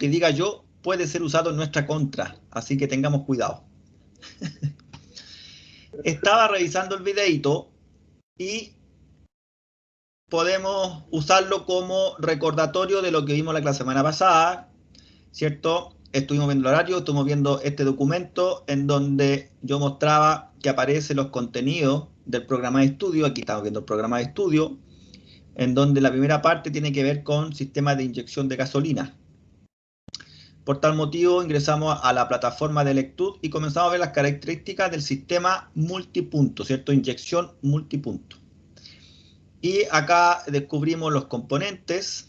que diga yo puede ser usado en nuestra contra, así que tengamos cuidado. Estaba revisando el videito y podemos usarlo como recordatorio de lo que vimos la semana pasada, ¿cierto? Estuvimos viendo el horario, estuvimos viendo este documento en donde yo mostraba que aparecen los contenidos del programa de estudio. Aquí estamos viendo el programa de estudio, en donde la primera parte tiene que ver con sistemas de inyección de gasolina. Por tal motivo ingresamos a la plataforma de Lectud y comenzamos a ver las características del sistema multipunto, ¿cierto? Inyección multipunto. Y acá descubrimos los componentes,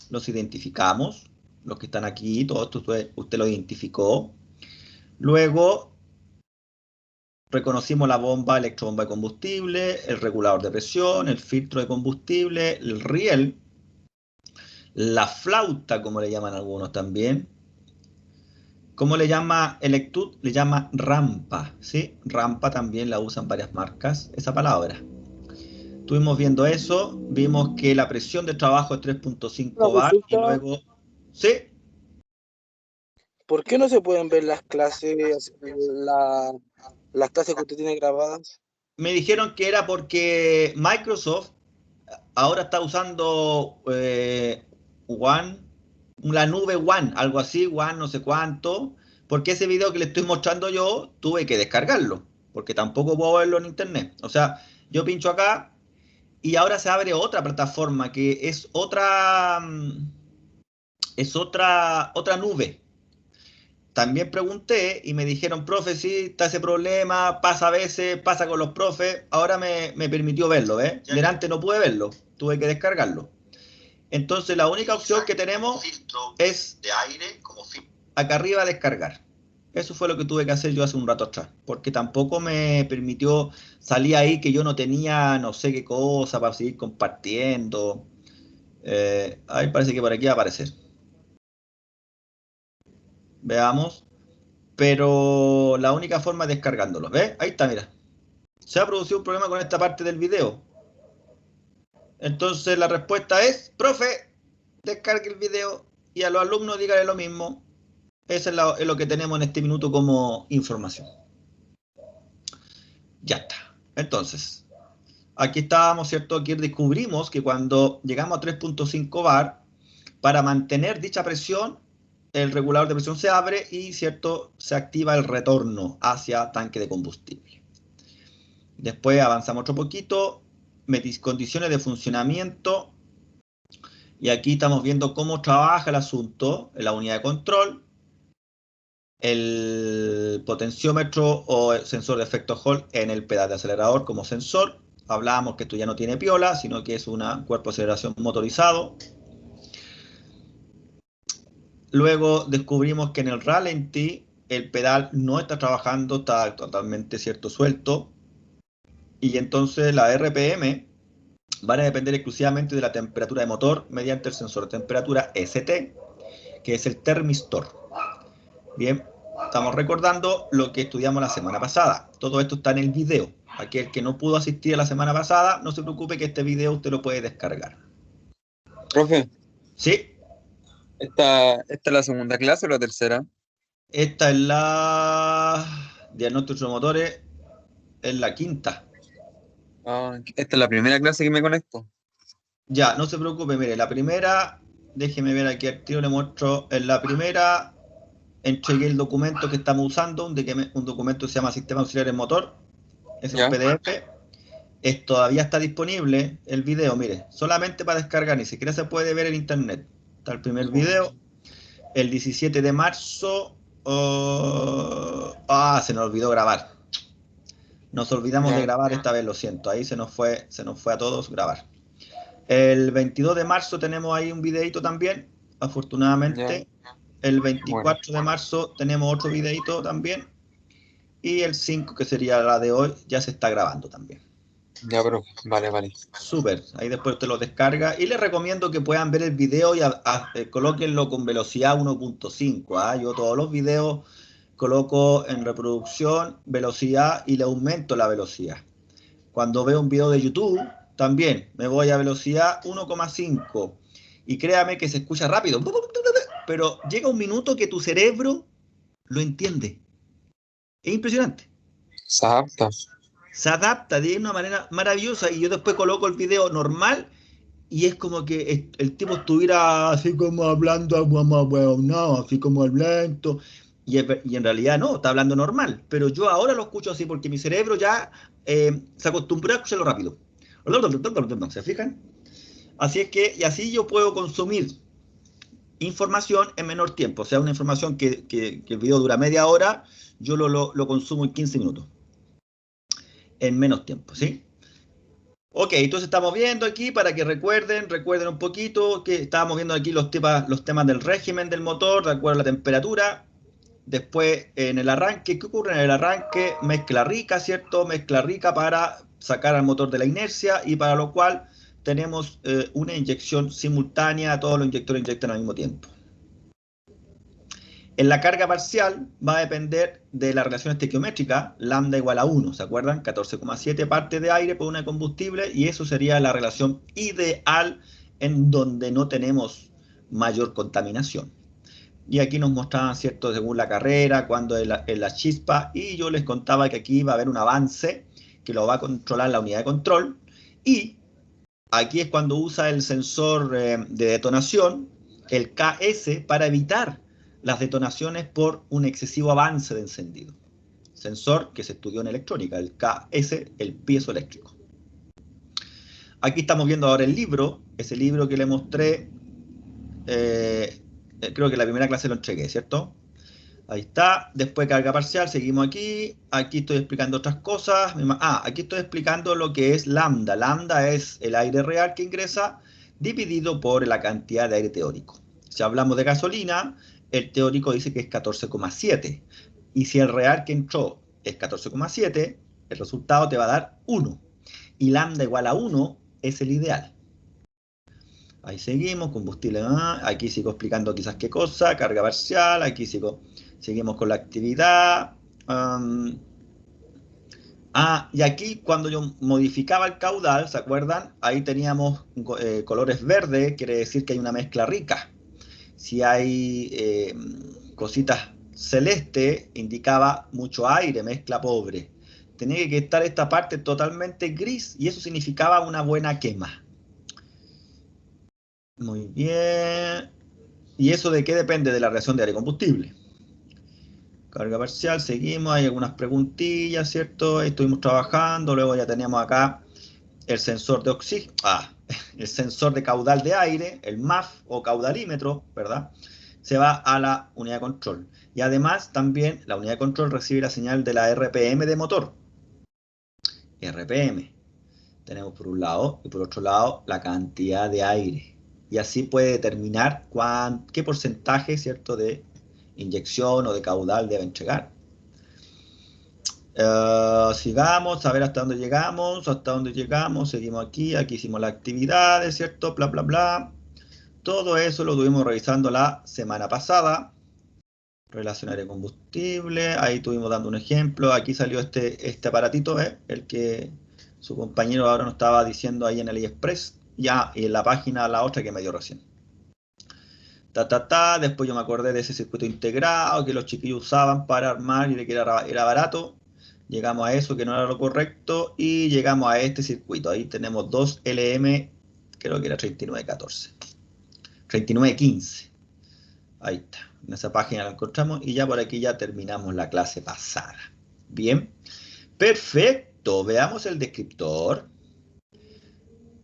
los identificamos, los que están aquí, todos usted lo identificó. Luego reconocimos la bomba, electrobomba de combustible, el regulador de presión, el filtro de combustible, el riel, la flauta, como le llaman algunos también. ¿Cómo le llama Electud? Le llama rampa, ¿sí? Rampa también la usan varias marcas, esa palabra. Estuvimos viendo eso, vimos que la presión de trabajo es 3.5 Una bar y consulta, luego... ¿Sí? ¿por qué no se pueden ver las clases, las clases que usted tiene grabadas? Me dijeron que era porque Microsoft ahora está usando One, la nube One, algo así, One no sé cuánto, porque ese video que le estoy mostrando yo tuve que descargarlo, porque tampoco puedo verlo en internet. O sea, yo pincho acá y ahora se abre otra plataforma que es otra nube. También pregunté y me dijeron, profe, sí, está ese problema, pasa a veces, pasa con los profes. Ahora me permitió verlo, ¿ves? Delante no pude verlo, tuve que descargarlo. Entonces la única opción que tenemos es de aire como acá arriba descargar. Eso fue lo que tuve que hacer yo hace un rato atrás, porque tampoco me permitió salir ahí que yo no tenía no sé qué cosa para seguir compartiendo. Ahí parece que por aquí va a aparecer. Veamos. Pero la única forma es descargándolo. ¿Ves? Ahí está, mira. Se ha producido un problema con esta parte del video. Entonces la respuesta es, profe, descargue el video y a los alumnos díganle lo mismo. Eso es lo que tenemos en este minuto como información. Ya está. Entonces, aquí estábamos, ¿cierto? Aquí descubrimos que cuando llegamos a 3.5 bar, para mantener dicha presión, el regulador de presión se abre y, ¿cierto? Se activa el retorno hacia tanque de combustible. Después avanzamos otro poquito, condiciones de funcionamiento, y aquí estamos viendo cómo trabaja el asunto en la unidad de control, el potenciómetro o el sensor de efecto Hall en el pedal de acelerador como sensor. Hablábamos que esto ya no tiene piola, sino que es un cuerpo de aceleración motorizado. Luego descubrimos que en el ralentí el pedal no está trabajando, está totalmente, ¿cierto?, suelto. Y entonces la RPM van a depender exclusivamente de la temperatura de motor mediante el sensor de temperatura ST, que es el termistor. Bien, estamos recordando lo que estudiamos la semana pasada. Todo esto está en el video. Aquel que no pudo asistir a la semana pasada, no se preocupe que este video usted lo puede descargar. Profe, ¿Sí? ¿esta es la segunda clase o la tercera? Esta es la diagnóstico de motores, es la quinta. Ah, esta es la primera clase que me conecto. Ya, no se preocupe, mire, la primera, déjeme ver aquí al tiro, le muestro, en la primera entregué el documento que estamos usando, un documento que se llama Sistema Auxiliar en Motor, es un ¿Ya? PDF, todavía está disponible el video, mire, solamente para descargar, ni siquiera se puede ver en internet. Está el primer video, el 17 de marzo, se nos olvidó grabar. Nos olvidamos de Ya. grabar esta vez, lo siento, ahí se nos fue a todos grabar. El 22 de marzo tenemos ahí un videito también, afortunadamente. Ya. El Bueno. 24 de marzo tenemos otro videito también. Y el 5, que sería la de hoy, ya se está grabando también. Ya, profe. Vale, vale. Súper, ahí después usted lo descarga. Y les recomiendo que puedan ver el video y colóquenlo con velocidad 1.5. Yo todos los videos coloco en reproducción, velocidad y le aumento la velocidad. Cuando veo un video de YouTube, también me voy a velocidad 1.5 y créame que se escucha rápido. pero llega un minuto que tu cerebro lo entiende. Es impresionante. Se adapta. Se adapta de una manera maravillosa y yo después coloco el video normal y es como que el tipo estuviera así como hablando, no, así como el lento. Y en realidad no, está hablando normal. Pero yo ahora lo escucho así porque mi cerebro ya se acostumbró a escucharlo rápido. ¿Se fijan? Así es que, y así yo puedo consumir información en menor tiempo. O sea, una información que el video dura media hora, yo lo consumo en 15 minutos. En menos tiempo, ¿sí? Ok, entonces estamos viendo aquí para que recuerden un poquito que estábamos viendo aquí los temas del régimen del motor, de acuerdo a la temperatura. Después en el arranque, ¿qué ocurre en el arranque? Mezcla rica, ¿cierto? Mezcla rica para sacar al motor de la inercia y para lo cual tenemos una inyección simultánea, todos los inyectores inyectan al mismo tiempo. En la carga parcial va a depender de la relación estequiométrica, lambda igual a 1, ¿se acuerdan? 14,7 partes de aire por una de combustible y eso sería la relación ideal en donde no tenemos mayor contaminación. Y aquí nos mostraban, ¿cierto? Según la carrera, cuando es la chispa, y yo les contaba que aquí va a haber un avance que lo va a controlar la unidad de control, y aquí es cuando usa el sensor de detonación, el KS, para evitar las detonaciones por un excesivo avance de encendido. Sensor que se estudió en electrónica, el KS, el piezoeléctrico. Aquí estamos viendo ahora el libro, ese libro que le mostré, creo que en la primera clase lo entregué, ¿cierto? Ahí está, después carga parcial, seguimos aquí, aquí estoy explicando otras cosas, aquí estoy explicando lo que es lambda. Lambda es el aire real que ingresa dividido por la cantidad de aire teórico. Si hablamos de gasolina, el teórico dice que es 14,7. Y si el real que entró es 14,7, el resultado te va a dar 1. Y lambda igual a 1 es el ideal. Ahí seguimos, combustible, aquí sigo explicando quizás qué cosa, carga parcial, aquí seguimos con la actividad. Y aquí cuando yo modificaba el caudal, ¿se acuerdan? Ahí teníamos colores verdes, quiere decir que hay una mezcla rica. Si hay cositas celeste, indicaba mucho aire, mezcla pobre. Tenía que estar esta parte totalmente gris y eso significaba una buena quema. Muy bien. ¿Y eso de qué depende? De la reacción de aire-combustible. Carga parcial, seguimos, hay algunas preguntillas, ¿cierto? Ahí estuvimos trabajando, luego ya teníamos acá el sensor de oxígeno, el sensor de caudal de aire, el MAF o caudalímetro, ¿verdad? Se va a la unidad de control. Y además también la unidad de control recibe la señal de la RPM de motor. RPM. Tenemos por un lado y por otro lado la cantidad de aire. Y así puede determinar qué porcentaje, ¿cierto?, de inyección o de caudal debe entregar. Sigamos, a ver hasta dónde llegamos, seguimos aquí hicimos las actividades, ¿cierto? Bla, bla, bla. Todo eso lo estuvimos revisando la semana pasada. Relación aire-combustible, ahí estuvimos dando un ejemplo, aquí salió este aparatito, el que su compañero ahora nos estaba diciendo ahí en AliExpress, ya, y en la página la otra que me dio recién. Después yo me acordé de ese circuito integrado que los chiquillos usaban para armar y de que era barato. Llegamos a eso que no era lo correcto y llegamos a este circuito. Ahí tenemos dos LM, creo que era 3914. 3915. Ahí está. En esa página la encontramos y ya por aquí ya terminamos la clase pasada. Bien. Perfecto. Veamos el descriptor.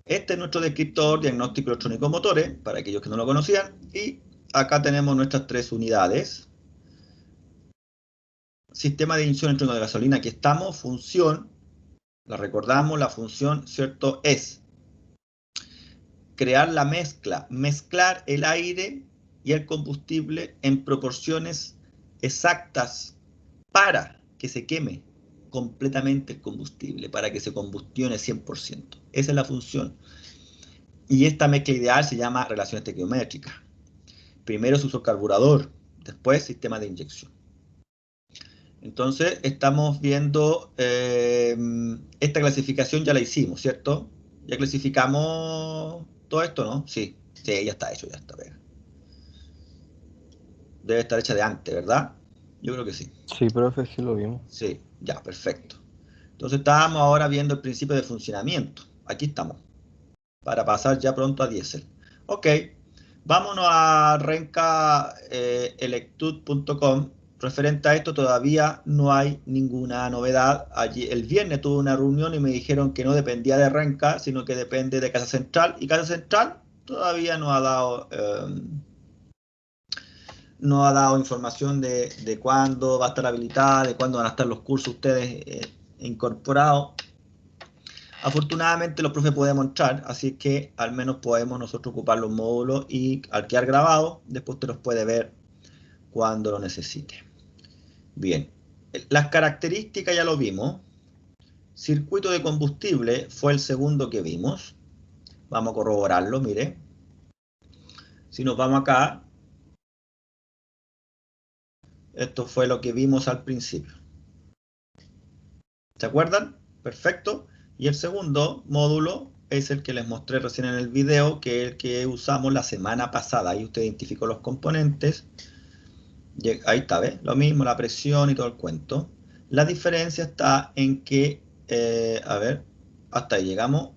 Este es nuestro descriptor diagnóstico electrónico motores, para aquellos que no lo conocían. Y acá tenemos nuestras tres unidades. Sistema de inyección electrónico de gasolina, aquí estamos, función, la recordamos, la función, ¿cierto?, es crear la mezcla, mezclar el aire y el combustible en proporciones exactas para que se queme completamente el combustible, para que se combustione 100%. Esa es la función. Y esta mezcla ideal se llama relación estequiométrica. Primero se usó el carburador, después sistema de inyección. Entonces, estamos viendo, esta clasificación ya la hicimos, ¿cierto? Ya clasificamos todo esto, ¿no? Sí, ya está hecho, ya está. debe estar hecha de antes, ¿verdad? Yo creo que sí. Sí, profe, sí lo vimos. Sí, ya, perfecto. Entonces estábamos ahora viendo el principio de funcionamiento. Aquí estamos, para pasar ya pronto a diésel. Ok, vámonos a rencaelectud.com. Referente a esto todavía no hay ninguna novedad. Allí el viernes tuve una reunión y me dijeron que no dependía de Renca, sino que depende de Casa Central. Y Casa Central todavía no ha dado información de cuándo va a estar habilitada, de cuándo van a estar los cursos ustedes incorporados. Afortunadamente los profes podemos entrar, así que al menos podemos nosotros ocupar los módulos y al quedar grabado, después usted los puede ver cuando lo necesite. Bien, las características ya lo vimos. Circuito de combustible fue el segundo que vimos. Vamos a corroborarlo, mire. Si nos vamos acá, esto fue lo que vimos al principio. ¿Se acuerdan? Perfecto. Y el segundo módulo es el que les mostré recién en el video, que es el que usamos la semana pasada. Ahí usted identificó los componentes. Ahí está, ¿ves? Lo mismo, la presión y todo el cuento. La diferencia está en que, a ver, hasta ahí llegamos.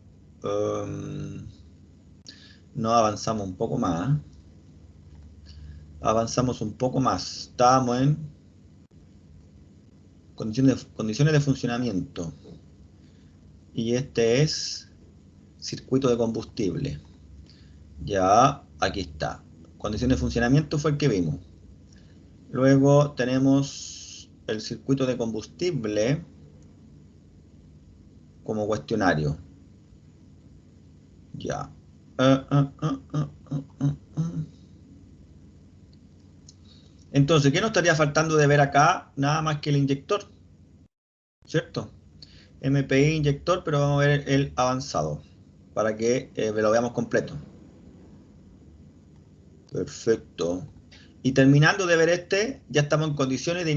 No avanzamos un poco más. Avanzamos un poco más. Estábamos en condiciones de funcionamiento. Y este es circuito de combustible. Ya, aquí está. Condiciones de funcionamiento fue el que vimos. Luego tenemos el circuito de combustible como cuestionario. Ya. Entonces, ¿qué nos estaría faltando de ver acá? Nada más que el inyector, ¿cierto? MPI inyector, pero vamos a ver el avanzado para que lo veamos completo. Perfecto. Y terminando de ver este, ya estamos en condiciones de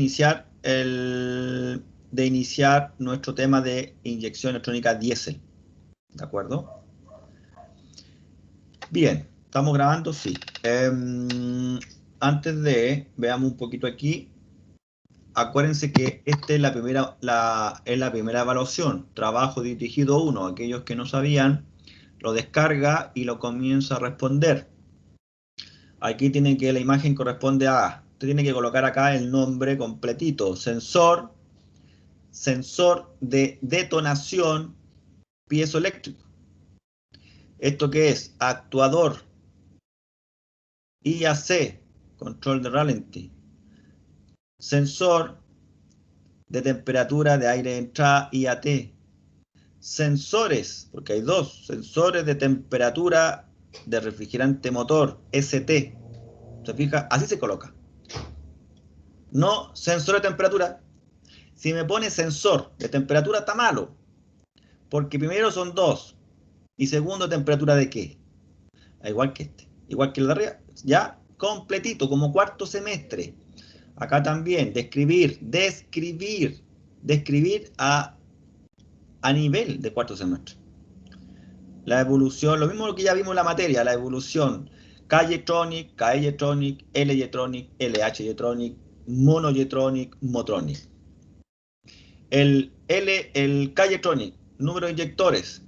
iniciar nuestro tema de inyección electrónica diésel. ¿De acuerdo? Bien, ¿estamos grabando? Sí. Antes de, veamos un poquito aquí. Acuérdense que esta es la primera evaluación. Trabajo dirigido 1. Aquellos que no sabían, lo descarga y lo comienza a responder. Aquí tienen que la imagen corresponde a, usted tiene que colocar acá el nombre completito, sensor de detonación piezoeléctrico. ¿Esto qué es? Actuador, IAC, control de ralentí. Sensor de temperatura de aire de entrada, IAT. Sensores, porque hay dos, sensores de temperatura de refrigerante motor, ST. ¿Se fija? Así se coloca. No sensor de temperatura. Si me pone sensor de temperatura está malo, porque primero son dos y segundo temperatura de qué. Igual que este, igual que el de arriba, ya completito, como cuarto semestre. Acá también, describir a nivel de cuarto semestre. La evolución, lo mismo que ya vimos en la materia, la evolución K-Jetronic, KE-Jetronic, L-Jetronic, LH-Jetronic, Mono-Jetronic, Motronic. El K-Jetronic, número de inyectores,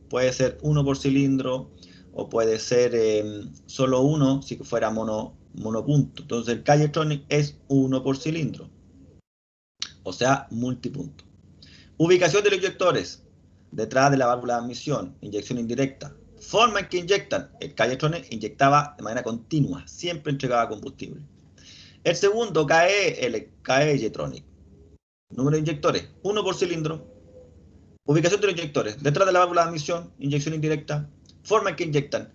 puede ser uno por cilindro o puede ser solo uno si fuera monopunto. Entonces el K-Jetronic es uno por cilindro, o sea, multipunto. Ubicación de los inyectores, detrás de la válvula de admisión, inyección indirecta. Forma en que inyectan, el K-Jetronic inyectaba de manera continua, siempre entregaba combustible. El segundo, KE-Jetronic. Número de inyectores, uno por cilindro. Ubicación de los inyectores, detrás de la válvula de admisión, inyección indirecta. Forma en que inyectan,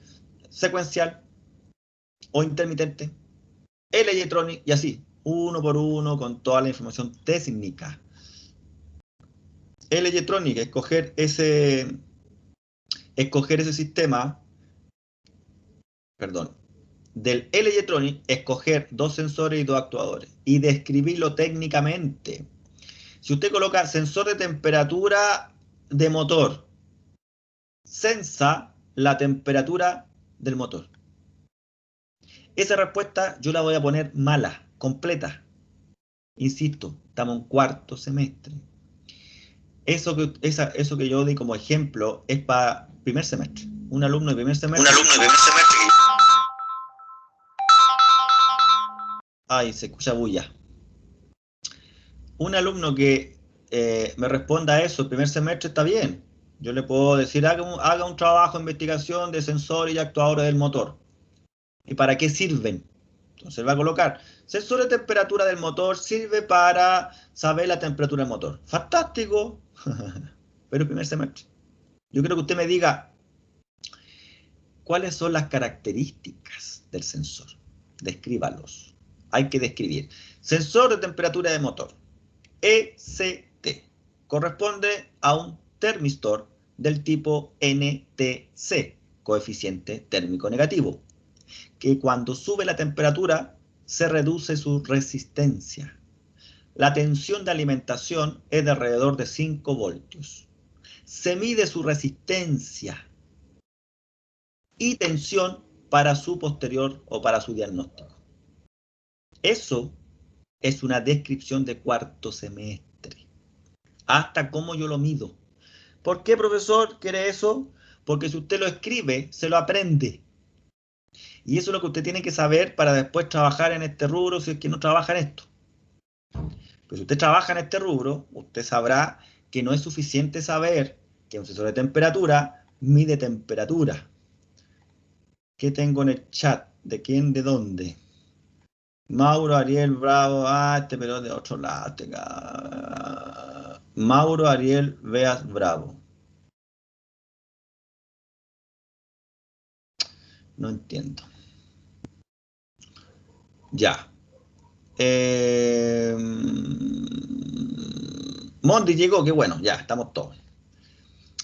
secuencial o intermitente. L-Jetronic y así, uno por uno con toda la información técnica. L-Jetronic, escoger ese sistema, perdón, del L-Jetronic, escoger dos sensores y dos actuadores y describirlo técnicamente. Si usted coloca sensor de temperatura de motor, sensa la temperatura del motor. Esa respuesta yo la voy a poner mala, completa. Insisto, estamos en cuarto semestre. Eso que yo di como ejemplo es para primer semestre. Un alumno de primer semestre. Ay, se escucha bulla. Un alumno que me responda a eso el primer semestre está bien. Yo le puedo decir, haga un trabajo de investigación de sensores y actuadores del motor. ¿Y para qué sirven? Entonces va a colocar, sensor de temperatura del motor sirve para saber la temperatura del motor. ¡Fantástico! Pero el primer semestre. Yo quiero que usted me diga cuáles son las características del sensor. Descríbalos. Hay que describir. Sensor de temperatura de motor. ECT. Corresponde a un termistor del tipo NTC, coeficiente térmico negativo, que cuando sube la temperatura se reduce su resistencia. La tensión de alimentación es de alrededor de 5 voltios. Se mide su resistencia y tensión para su posterior o para su diagnóstico. Eso es una descripción de cuarto semestre. Hasta cómo yo lo mido. ¿Por qué, profesor, quiere eso? Porque si usted lo escribe, se lo aprende. Y eso es lo que usted tiene que saber para después trabajar en este rubro si es que no trabaja en esto. Pero si usted trabaja en este rubro, usted sabrá que no es suficiente saber que un sensor de temperatura mide temperatura. ¿Qué tengo en el chat? ¿De quién? ¿De dónde? Mauro, Ariel, Bravo. Este pero de otro lado. Mauro, Ariel, Veas, Bravo. No entiendo. Ya. Mondi llegó, qué bueno, ya, estamos todos.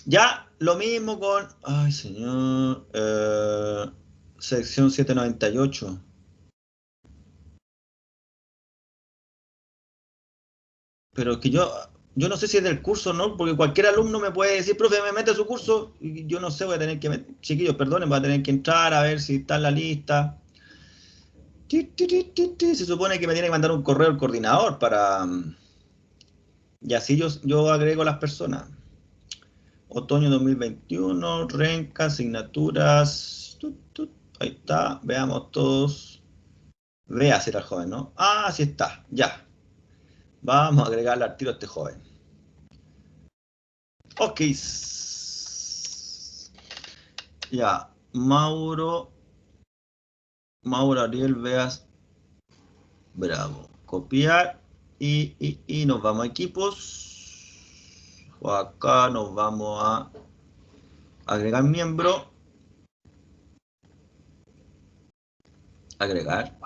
Ya, lo mismo con... Ay, señor. Sección 798. Pero que yo no sé si es del curso o no, porque cualquier alumno me puede decir, profe, me mete a su curso, y yo no sé, voy a tener que... Chiquillos, perdonen, voy a tener que entrar a ver si está en la lista. Se supone que me tiene que mandar un correo al coordinador para... Y así yo agrego las personas. Otoño 2021, Renca, asignaturas. Ahí está, veamos todos. Vea si era el joven, ¿no? Ah, sí está, ya. Vamos a agregarle al tiro a este joven. Ok. Ya, Mauro Ariel, Veas, Bravo. Copiar y nos vamos a equipos. O acá nos vamos a agregar miembro. Agregar.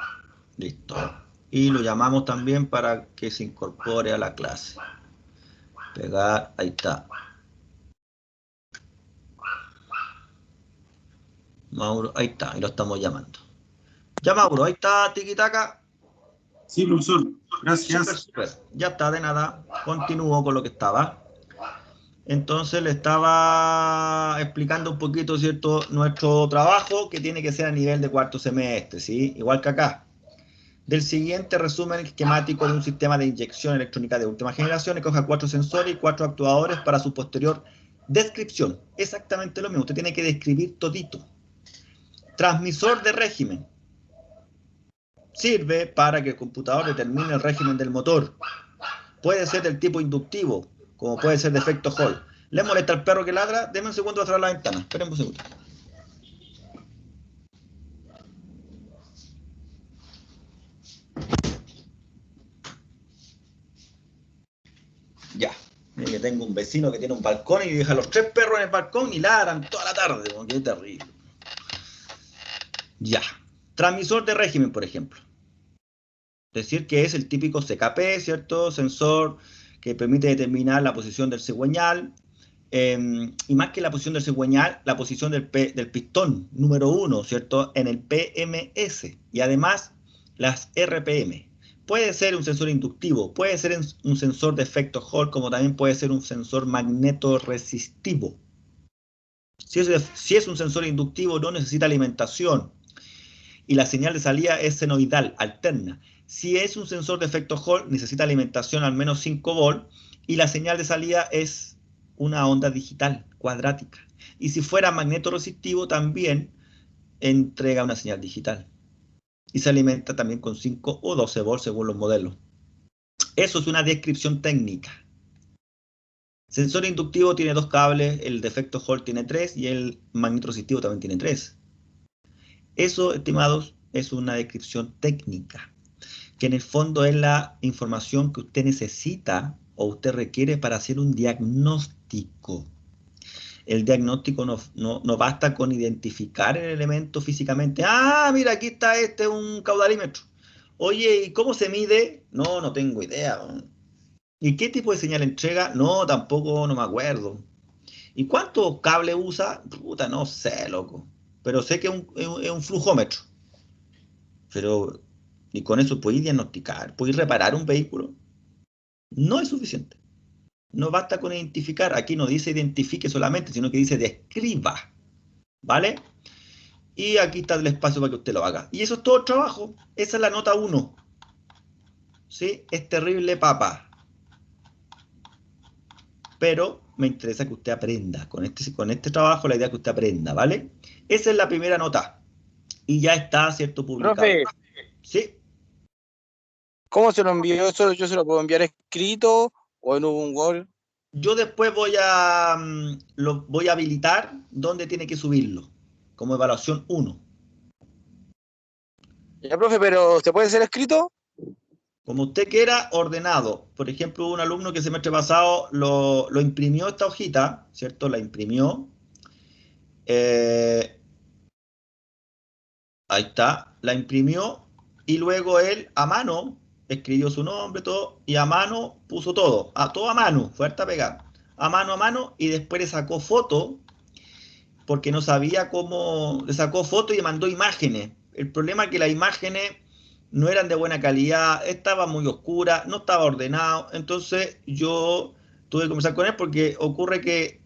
Listo. Y lo llamamos también para que se incorpore a la clase. Pegar, ahí está. Mauro, ahí está, y lo estamos llamando. Ya, Mauro, ahí está, tiquitaca. Sí, profesor, gracias. Super. Ya está, de nada. Continúo con lo que estaba. Entonces le estaba explicando un poquito, ¿cierto?, nuestro trabajo, que tiene que ser a nivel de cuarto semestre, ¿sí? Igual que acá. Del siguiente resumen esquemático de un sistema de inyección electrónica de última generación, que coja 4 sensores y 4 actuadores para su posterior descripción. Exactamente lo mismo, usted tiene que describir todito. Transmisor de régimen. Sirve para que el computador determine el régimen del motor. Puede ser del tipo inductivo, como puede ser de efecto Hall. ¿Le molesta el perro que ladra? Deme un segundo a cerrar la ventana. Esperen un segundo. Ya. Mire que tengo un vecino que tiene un balcón y deja a los 3 perros en el balcón y ladran toda la tarde. Qué terrible. Ya. Transmisor de régimen, por ejemplo. Decir que es el típico CKP, ¿cierto? Sensor que permite determinar la posición del cigüeñal. Y más que la posición del cigüeñal, la posición del pistón número 1, ¿cierto? En el PMS. Y además, las RPM. Puede ser un sensor inductivo, puede ser un sensor de efecto Hall, como también puede ser un sensor magnetoresistivo. Si es un sensor inductivo, no necesita alimentación. y la señal de salida es senoidal, alterna. Si es un sensor de efecto Hall, necesita alimentación al menos 5 volts y la señal de salida es una onda digital, cuadrática. Y si fuera magnetoresistivo, también entrega una señal digital. Y se alimenta también con 5 o 12 volts según los modelos. Eso es una descripción técnica. Sensor inductivo tiene 2 cables, el de efecto Hall tiene 3 y el magnetoresistivo también tiene 3. Eso, estimados, es una descripción técnica, que en el fondo es la información que usted necesita o usted requiere para hacer un diagnóstico. El diagnóstico no basta con identificar el elemento físicamente. Ah, mira, aquí está un caudalímetro. Oye, ¿y cómo se mide? No tengo idea. ¿Y qué tipo de señal entrega? No, tampoco, no me acuerdo. ¿Y cuántos cables usa? Puta, no sé, loco. Pero sé que es un flujómetro. Pero, ¿y con eso podéis diagnosticar? ¿Podéis reparar un vehículo? No es suficiente. No basta con identificar. Aquí no dice identifique solamente, sino que dice describa. ¿Vale? Y aquí está el espacio para que usted lo haga. Y eso es todo el trabajo. Esa es la nota 1. ¿Sí? Es terrible, papá. Pero me interesa que usted aprenda. Con este trabajo la idea es que usted aprenda, ¿vale? Esa es la primera nota. Y ya está, ¿cierto? Publicado. Profe, Sí. ¿cómo se lo envió eso? ¿Yo se lo puedo enviar escrito o en un Word? Yo después lo voy a habilitar dónde tiene que subirlo. Como evaluación 1. Ya, profe, pero ¿se puede ser escrito? Como usted quiera, ordenado. Por ejemplo, un alumno que el semestre pasado lo imprimió esta hojita, ¿cierto? La imprimió. Ahí está, la imprimió y luego él a mano escribió su nombre, todo, y a mano puso todo, todo a mano, fue harta pegada, a mano, y después le sacó foto, porque no sabía cómo, le sacó foto y le mandó imágenes. El problema es que las imágenes no eran de buena calidad, estaba muy oscura, no estaba ordenado, entonces yo tuve que conversar con él porque ocurre que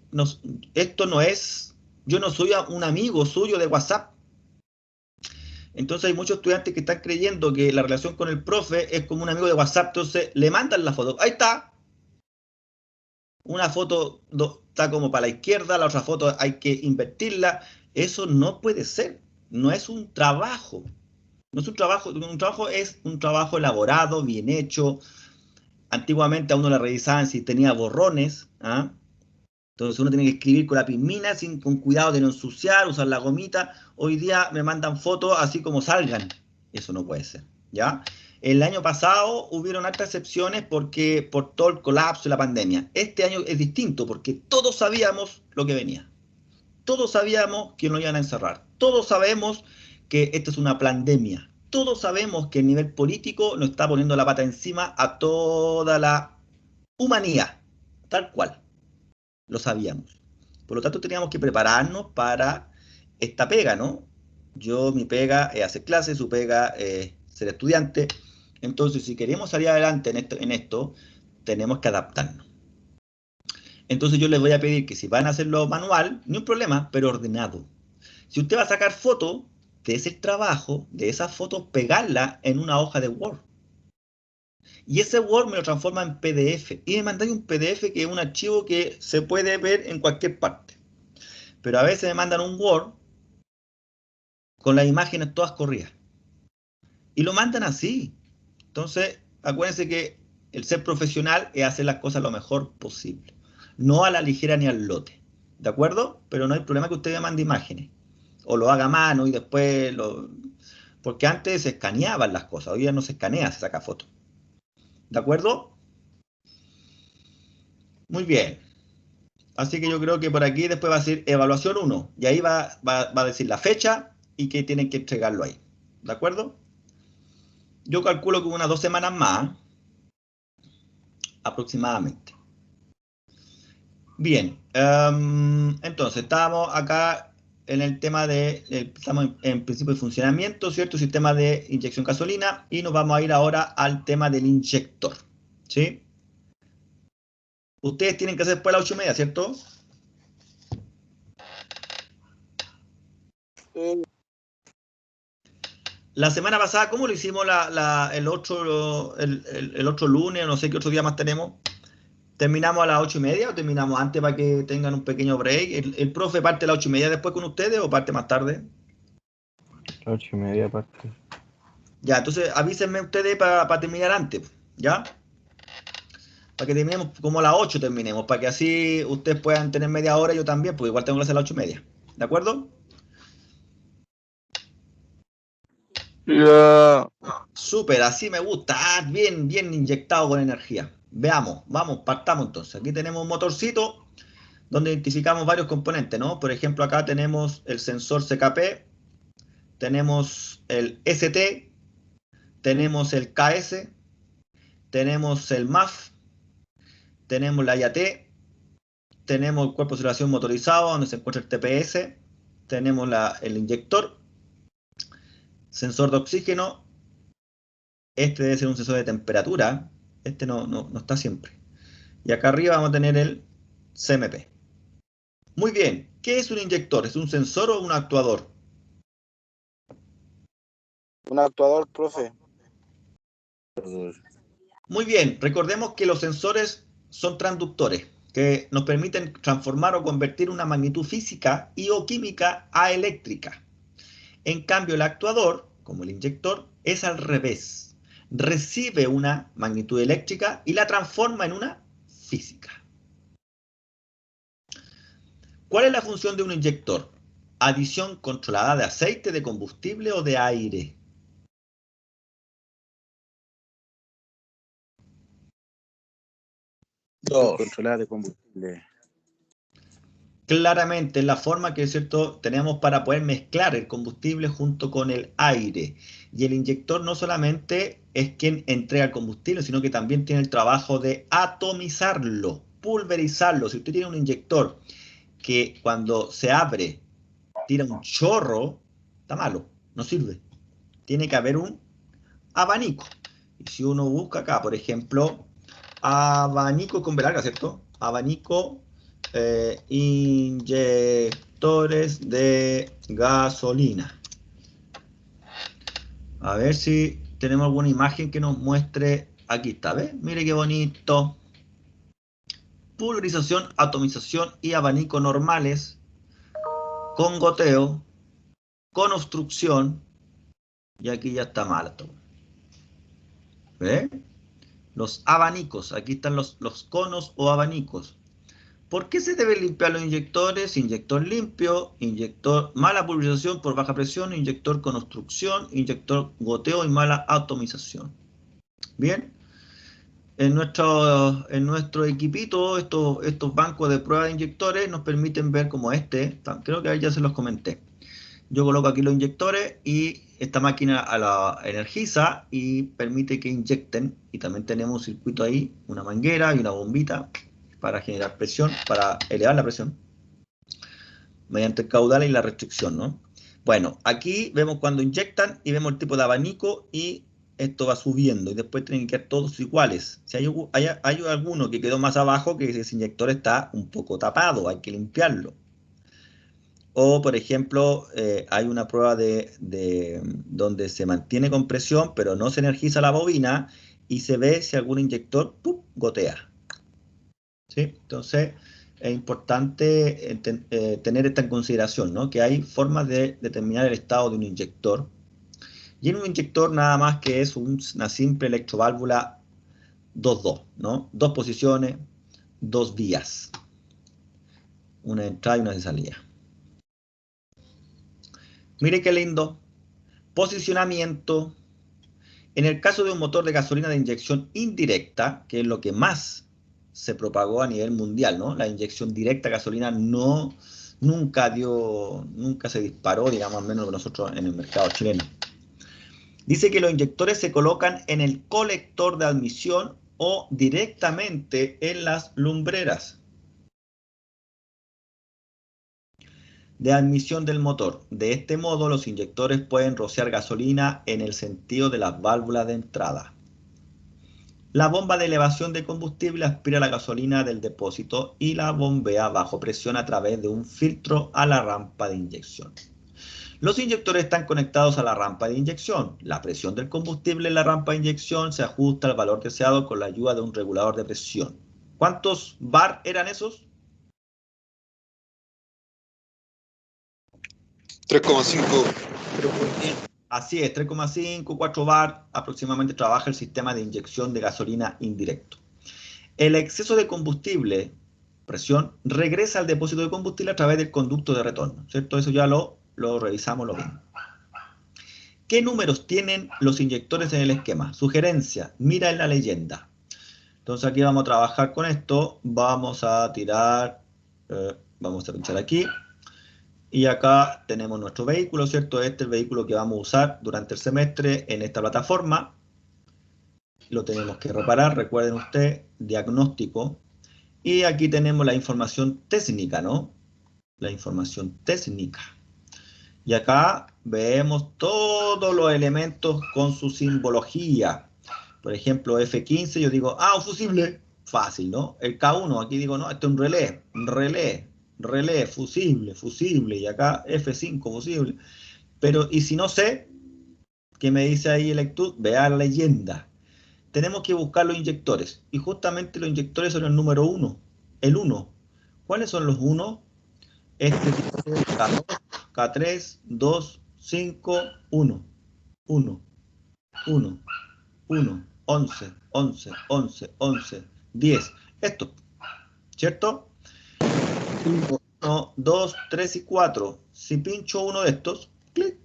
esto no es, yo no soy un amigo suyo de WhatsApp. Entonces hay muchos estudiantes que están creyendo que la relación con el profe es como un amigo de WhatsApp, entonces le mandan la foto. Ahí está. Una foto está como para la izquierda, la otra foto hay que invertirla. Eso no puede ser. No es un trabajo. No es un trabajo. Un trabajo es un trabajo elaborado, bien hecho. Antiguamente a uno le revisaban si tenía borrones. ¿Ah? Entonces uno tiene que escribir con la pismina, con cuidado de no ensuciar, usar la gomita. Hoy día me mandan fotos así como salgan. Eso no puede ser, ¿ya? El año pasado hubieron hartas excepciones porque por todo el colapso de la pandemia. Este año es distinto porque todos sabíamos lo que venía. Todos sabíamos que nos iban a encerrar. Todos sabemos que esta es una pandemia. Todos sabemos que el nivel político nos está poniendo la pata encima a toda la humanidad, tal cual. Lo sabíamos. Por lo tanto, teníamos que prepararnos para esta pega, ¿no? Mi pega es hacer clases, su pega es ser estudiante. Entonces, si queremos salir adelante en esto, tenemos que adaptarnos. Entonces, yo les voy a pedir que si van a hacerlo manual, ni un problema, pero ordenado. Si usted va a sacar fotos de ese trabajo, de esas fotos, pegarla en una hoja de Word. Y ese Word me lo transforma en PDF. Y me mandáis un PDF que es un archivo que se puede ver en cualquier parte. Pero a veces me mandan un Word con las imágenes todas corridas. Y lo mandan así. Entonces, acuérdense que el ser profesional es hacer las cosas lo mejor posible. No a la ligera ni al lote. ¿De acuerdo? Pero no hay problema que usted me mande imágenes. O lo haga a mano y después lo... Porque antes se escaneaban las cosas. Hoy día no se escanea, se saca foto. ¿De acuerdo? Muy bien. Así que yo creo que por aquí después va a decir evaluación 1. Y ahí va a decir la fecha y que tienen que entregarlo ahí. ¿De acuerdo? Yo calculo que unas 2 semanas más, aproximadamente. Bien, entonces estamos acá en el tema estamos en principio de funcionamiento, ¿cierto? Sistema de inyección gasolina y nos vamos a ir ahora al tema del inyector, ¿sí? Ustedes tienen que hacer después a las 8:30, ¿cierto? La semana pasada, ¿cómo lo hicimos el otro lunes? No sé qué otro día más tenemos. ¿Terminamos a las 8:30 o terminamos antes para que tengan un pequeño break? ¿El profe parte a las 8:30 después con ustedes o parte más tarde? 8:30 aparte. Ya, entonces avísenme ustedes para terminar antes, ¿ya? Para que terminemos como a las 8 terminemos, para que así ustedes puedan tener media hora y yo también, porque igual tengo clase a las 8:30. ¿De acuerdo? Ya. Súper, así me gusta. Bien, bien inyectado con energía. Veamos, vamos, partamos entonces. Aquí tenemos un motorcito donde identificamos varios componentes, ¿no? Por ejemplo, acá tenemos el sensor CKP, tenemos el ST, tenemos el KS, tenemos el MAF, tenemos la IAT, tenemos el cuerpo de observación motorizado donde se encuentra el TPS, tenemos el inyector, sensor de oxígeno. Este debe ser un sensor de temperatura. Este no está siempre. Y acá arriba vamos a tener el CMP. Muy bien. ¿Qué es un inyector? ¿Es un sensor o un actuador? Un actuador, profe. Muy bien. Recordemos que los sensores son transductores que nos permiten transformar o convertir una magnitud física y o química a eléctrica. En cambio, el actuador, como el inyector, es al revés. Recibe una magnitud eléctrica y la transforma en una física. ¿Cuál es la función de un inyector? Adición controlada de aceite, de combustible o de aire. Controlada de combustible. Claramente es la forma que, ¿cierto?, tenemos para poder mezclar el combustible junto con el aire. Y el inyector no solamente es quien entrega el combustible, sino que también tiene el trabajo de atomizarlo, pulverizarlo. Si usted tiene un inyector que cuando se abre tira un chorro, está malo, no sirve. Tiene que haber un abanico. Y si uno busca acá, por ejemplo, abanico con B larga, ¿cierto? Abanico, inyectores de gasolina. A ver si tenemos alguna imagen que nos muestre. Aquí está, ¿ves? Mire qué bonito. Pulverización, atomización y abanico normales, con goteo, con obstrucción, y aquí ya está mal esto. ¿Ve? Los abanicos, aquí están los conos o abanicos. ¿Por qué se deben limpiar los inyectores? Inyector limpio, inyector mala pulverización por baja presión, inyector con obstrucción, inyector goteo y mala atomización. Bien, en nuestro equipito, estos bancos de prueba de inyectores nos permiten ver como este, creo que ya se los comenté. Yo coloco aquí los inyectores y esta máquina la energiza y permite que inyecten. Y también tenemos un circuito ahí, una manguera y una bombita para generar presión, para elevar la presión mediante el caudal y la restricción, ¿no? Bueno, aquí vemos cuando inyectan y vemos el tipo de abanico y esto va subiendo y después tienen que quedar todos iguales. Si hay alguno que quedó más abajo, que ese inyector está un poco tapado, hay que limpiarlo. O, por ejemplo, hay una prueba donde se mantiene con presión, pero no se energiza la bobina y se ve si algún inyector gotea. ¿Sí? Entonces, es importante tener esta en consideración, ¿no? Que hay formas de determinar el estado de un inyector. Y en un inyector nada más que es una simple electroválvula 2-2, ¿no? Dos posiciones, dos vías. Una de entrada y una de salida. Mire qué lindo. Posicionamiento. En el caso de un motor de gasolina de inyección indirecta, que es lo que más se propagó a nivel mundial, ¿no? La inyección directa de gasolina nunca se disparó, digamos, al menos nosotros en el mercado chileno. Dice que los inyectores se colocan en el colector de admisión o directamente en las lumbreras de admisión del motor. De este modo, los inyectores pueden rociar gasolina en el sentido de las válvulas de entrada. La bomba de elevación de combustible aspira la gasolina del depósito y la bombea bajo presión a través de un filtro a la rampa de inyección. Los inyectores están conectados a la rampa de inyección. La presión del combustible en la rampa de inyección se ajusta al valor deseado con la ayuda de un regulador de presión. ¿Cuántos bar eran esos? 3,5. Así es, 3,5, 4 bar aproximadamente trabaja el sistema de inyección de gasolina indirecto. El exceso de combustible, presión, regresa al depósito de combustible a través del conducto de retorno, ¿cierto? Eso ya lo revisamos, lo mismo. ¿Qué números tienen los inyectores en el esquema? Sugerencia, mira en la leyenda. Entonces aquí vamos a trabajar con esto, vamos a tirar, vamos a pinchar aquí. Y acá tenemos nuestro vehículo, ¿cierto? Este es el vehículo que vamos a usar durante el semestre en esta plataforma. Lo tenemos que reparar, recuerden ustedes, diagnóstico. Y aquí tenemos la información técnica, ¿no? La información técnica. Y acá vemos todos los elementos con su simbología. Por ejemplo, F15, yo digo, un fusible. Fácil, ¿no? El K1, aquí digo, no, esto es un relé, fusible, y acá F5, fusible. Pero, y si no sé, ¿qué me dice ahí el lector? Vea la leyenda. Tenemos que buscar los inyectores, y justamente los inyectores son el número 1, el 1. ¿Cuáles son los 1? Este tipo de K2, K3, 2, 5, 1, 1, 1, 1, 11, 11, 11, 11, 10. Esto, ¿cierto? 1, 2, 3 y 4. Si pincho uno de estos, clic,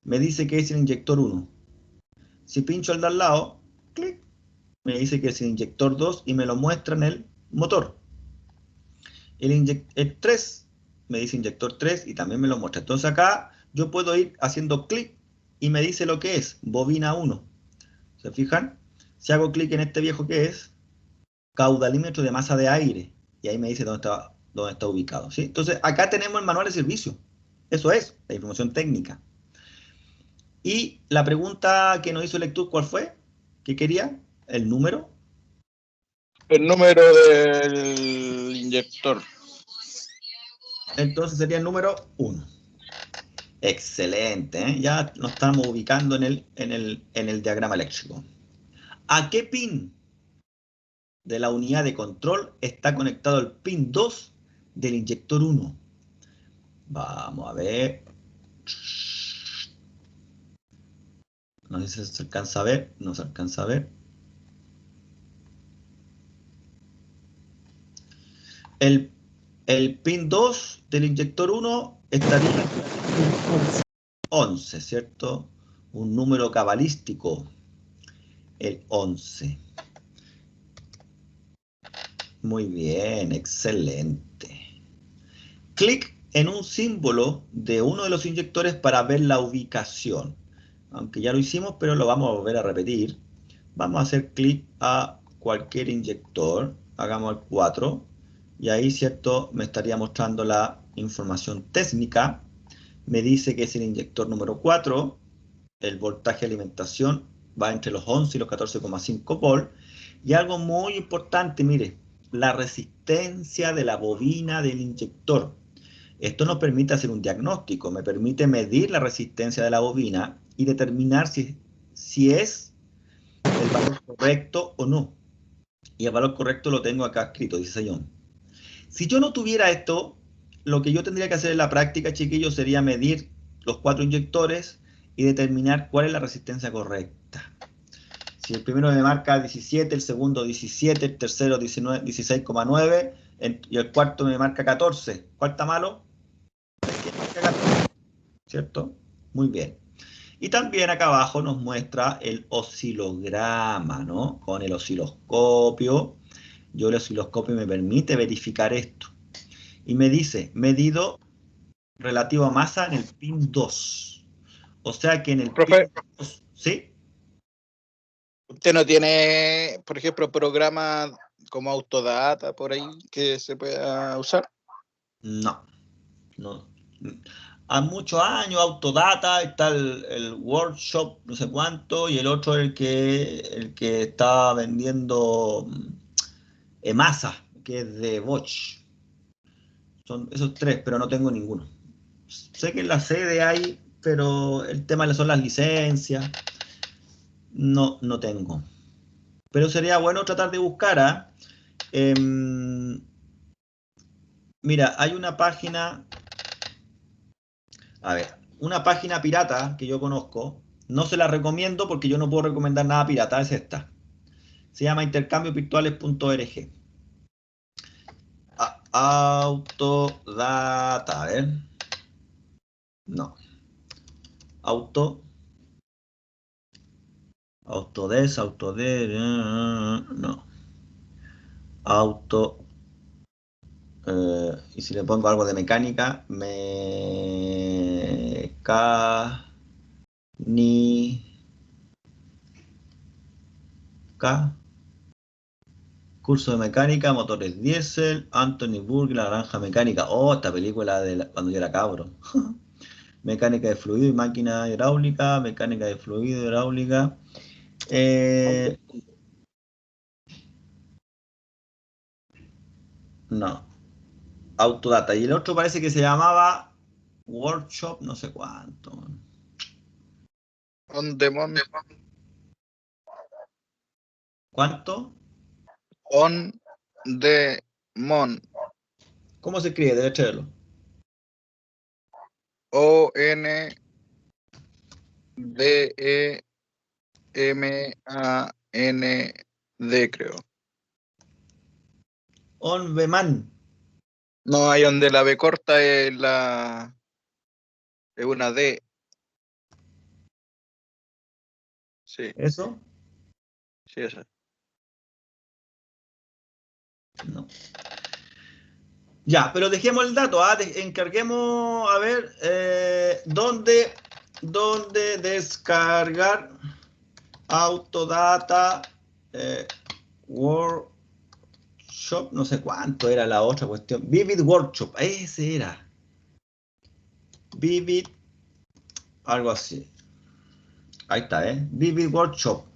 me dice que es el inyector 1. Si pincho el de al lado, clic, me dice que es el inyector 2 y me lo muestra en el motor. El 3 me dice inyector 3 y también me lo muestra. Entonces acá yo puedo ir haciendo clic y me dice lo que es, bobina 1. ¿Se fijan? Si hago clic en este viejo que es, caudalímetro de masa de aire. Y ahí me dice dónde está ubicado. ¿Sí? Entonces acá tenemos el manual de servicio. Eso es, la información técnica. Y la pregunta que nos hizo el lector, ¿cuál fue? ¿Qué quería? ¿El número? El número del inyector. Entonces sería el número 1. Excelente, ¿eh? Ya nos estamos ubicando en el diagrama eléctrico. ¿A qué pin de la unidad de control está conectado el pin 2 del inyector 1? Vamos a ver. No sé si se alcanza a ver. No se alcanza a ver. El pin 2 del inyector 1 estaría en 11, ¿cierto? Un número cabalístico. El 11. Muy bien, excelente. Clic en un símbolo de uno de los inyectores para ver la ubicación. Aunque ya lo hicimos, pero lo vamos a volver a repetir. Vamos a hacer clic a cualquier inyector. Hagamos el 4. Y ahí, ¿cierto? Me estaría mostrando la información técnica. Me dice que es el inyector número 4. El voltaje de alimentación va entre los 11 y los 14,5 volts. Y algo muy importante, mire, la resistencia de la bobina del inyector. Esto nos permite hacer un diagnóstico, me permite medir la resistencia de la bobina y determinar si es el valor correcto o no. Y el valor correcto lo tengo acá escrito, 16 ohms. Si yo no tuviera esto, lo que yo tendría que hacer en la práctica, chiquillos, sería medir los 4 inyectores y determinar cuál es la resistencia correcta. Si el primero me marca 17, el segundo 17, el tercero 19, 16,9 y el cuarto me marca 14, ¿cuál está malo? ¿Cierto? Muy bien. Y también acá abajo nos muestra el oscilograma, ¿no? Con el osciloscopio. El osciloscopio me permite verificar esto. Y me dice, medido relativo a masa en el pin 2. O sea que en el Profe, pin 2, ¿sí? ¿Usted no tiene, por ejemplo, programas como Autodata por ahí que se pueda usar? No. Hay muchos años, Autodata, está el Workshop, no sé cuánto, y el otro el que está vendiendo Emasa, que es de Bosch. Son esos 3, pero no tengo ninguno. sé que en la sede hay, pero el tema son las licencias. No tengo. Pero sería bueno tratar de buscar, ¿ah? Mira, hay una página, a ver, una página pirata que yo conozco, no se la recomiendo porque yo no puedo recomendar nada pirata, es esta. Se llama intercambiosvirtuales.org. Autodata, a ver. No. No. Y si le pongo algo de mecánica, curso de mecánica, motores diésel, Anthony Burke, la naranja mecánica. Oh, esta película de cuando yo era cabro. Mecánica de fluido y máquina hidráulica, mecánica de fluido, hidráulica. No. Autodata. Y el otro parece que se llamaba Workshop, no sé cuánto. On Demand. ¿Cuánto? On Demand. ¿Cómo se escribe? Debe escribirlo. ONDEMAND, creo. On Demand. No, hay donde la B corta es una D. Sí, ¿Eso? sí, esa. No. Ya, pero dejemos el dato, ¿ah? Encarguemos, a ver, ¿dónde descargar Autodata Workshop? No sé cuánto era la otra cuestión. Vivid Workshop, ese era. Vivid, algo así. Ahí está, ¿eh? Vivid Workshop.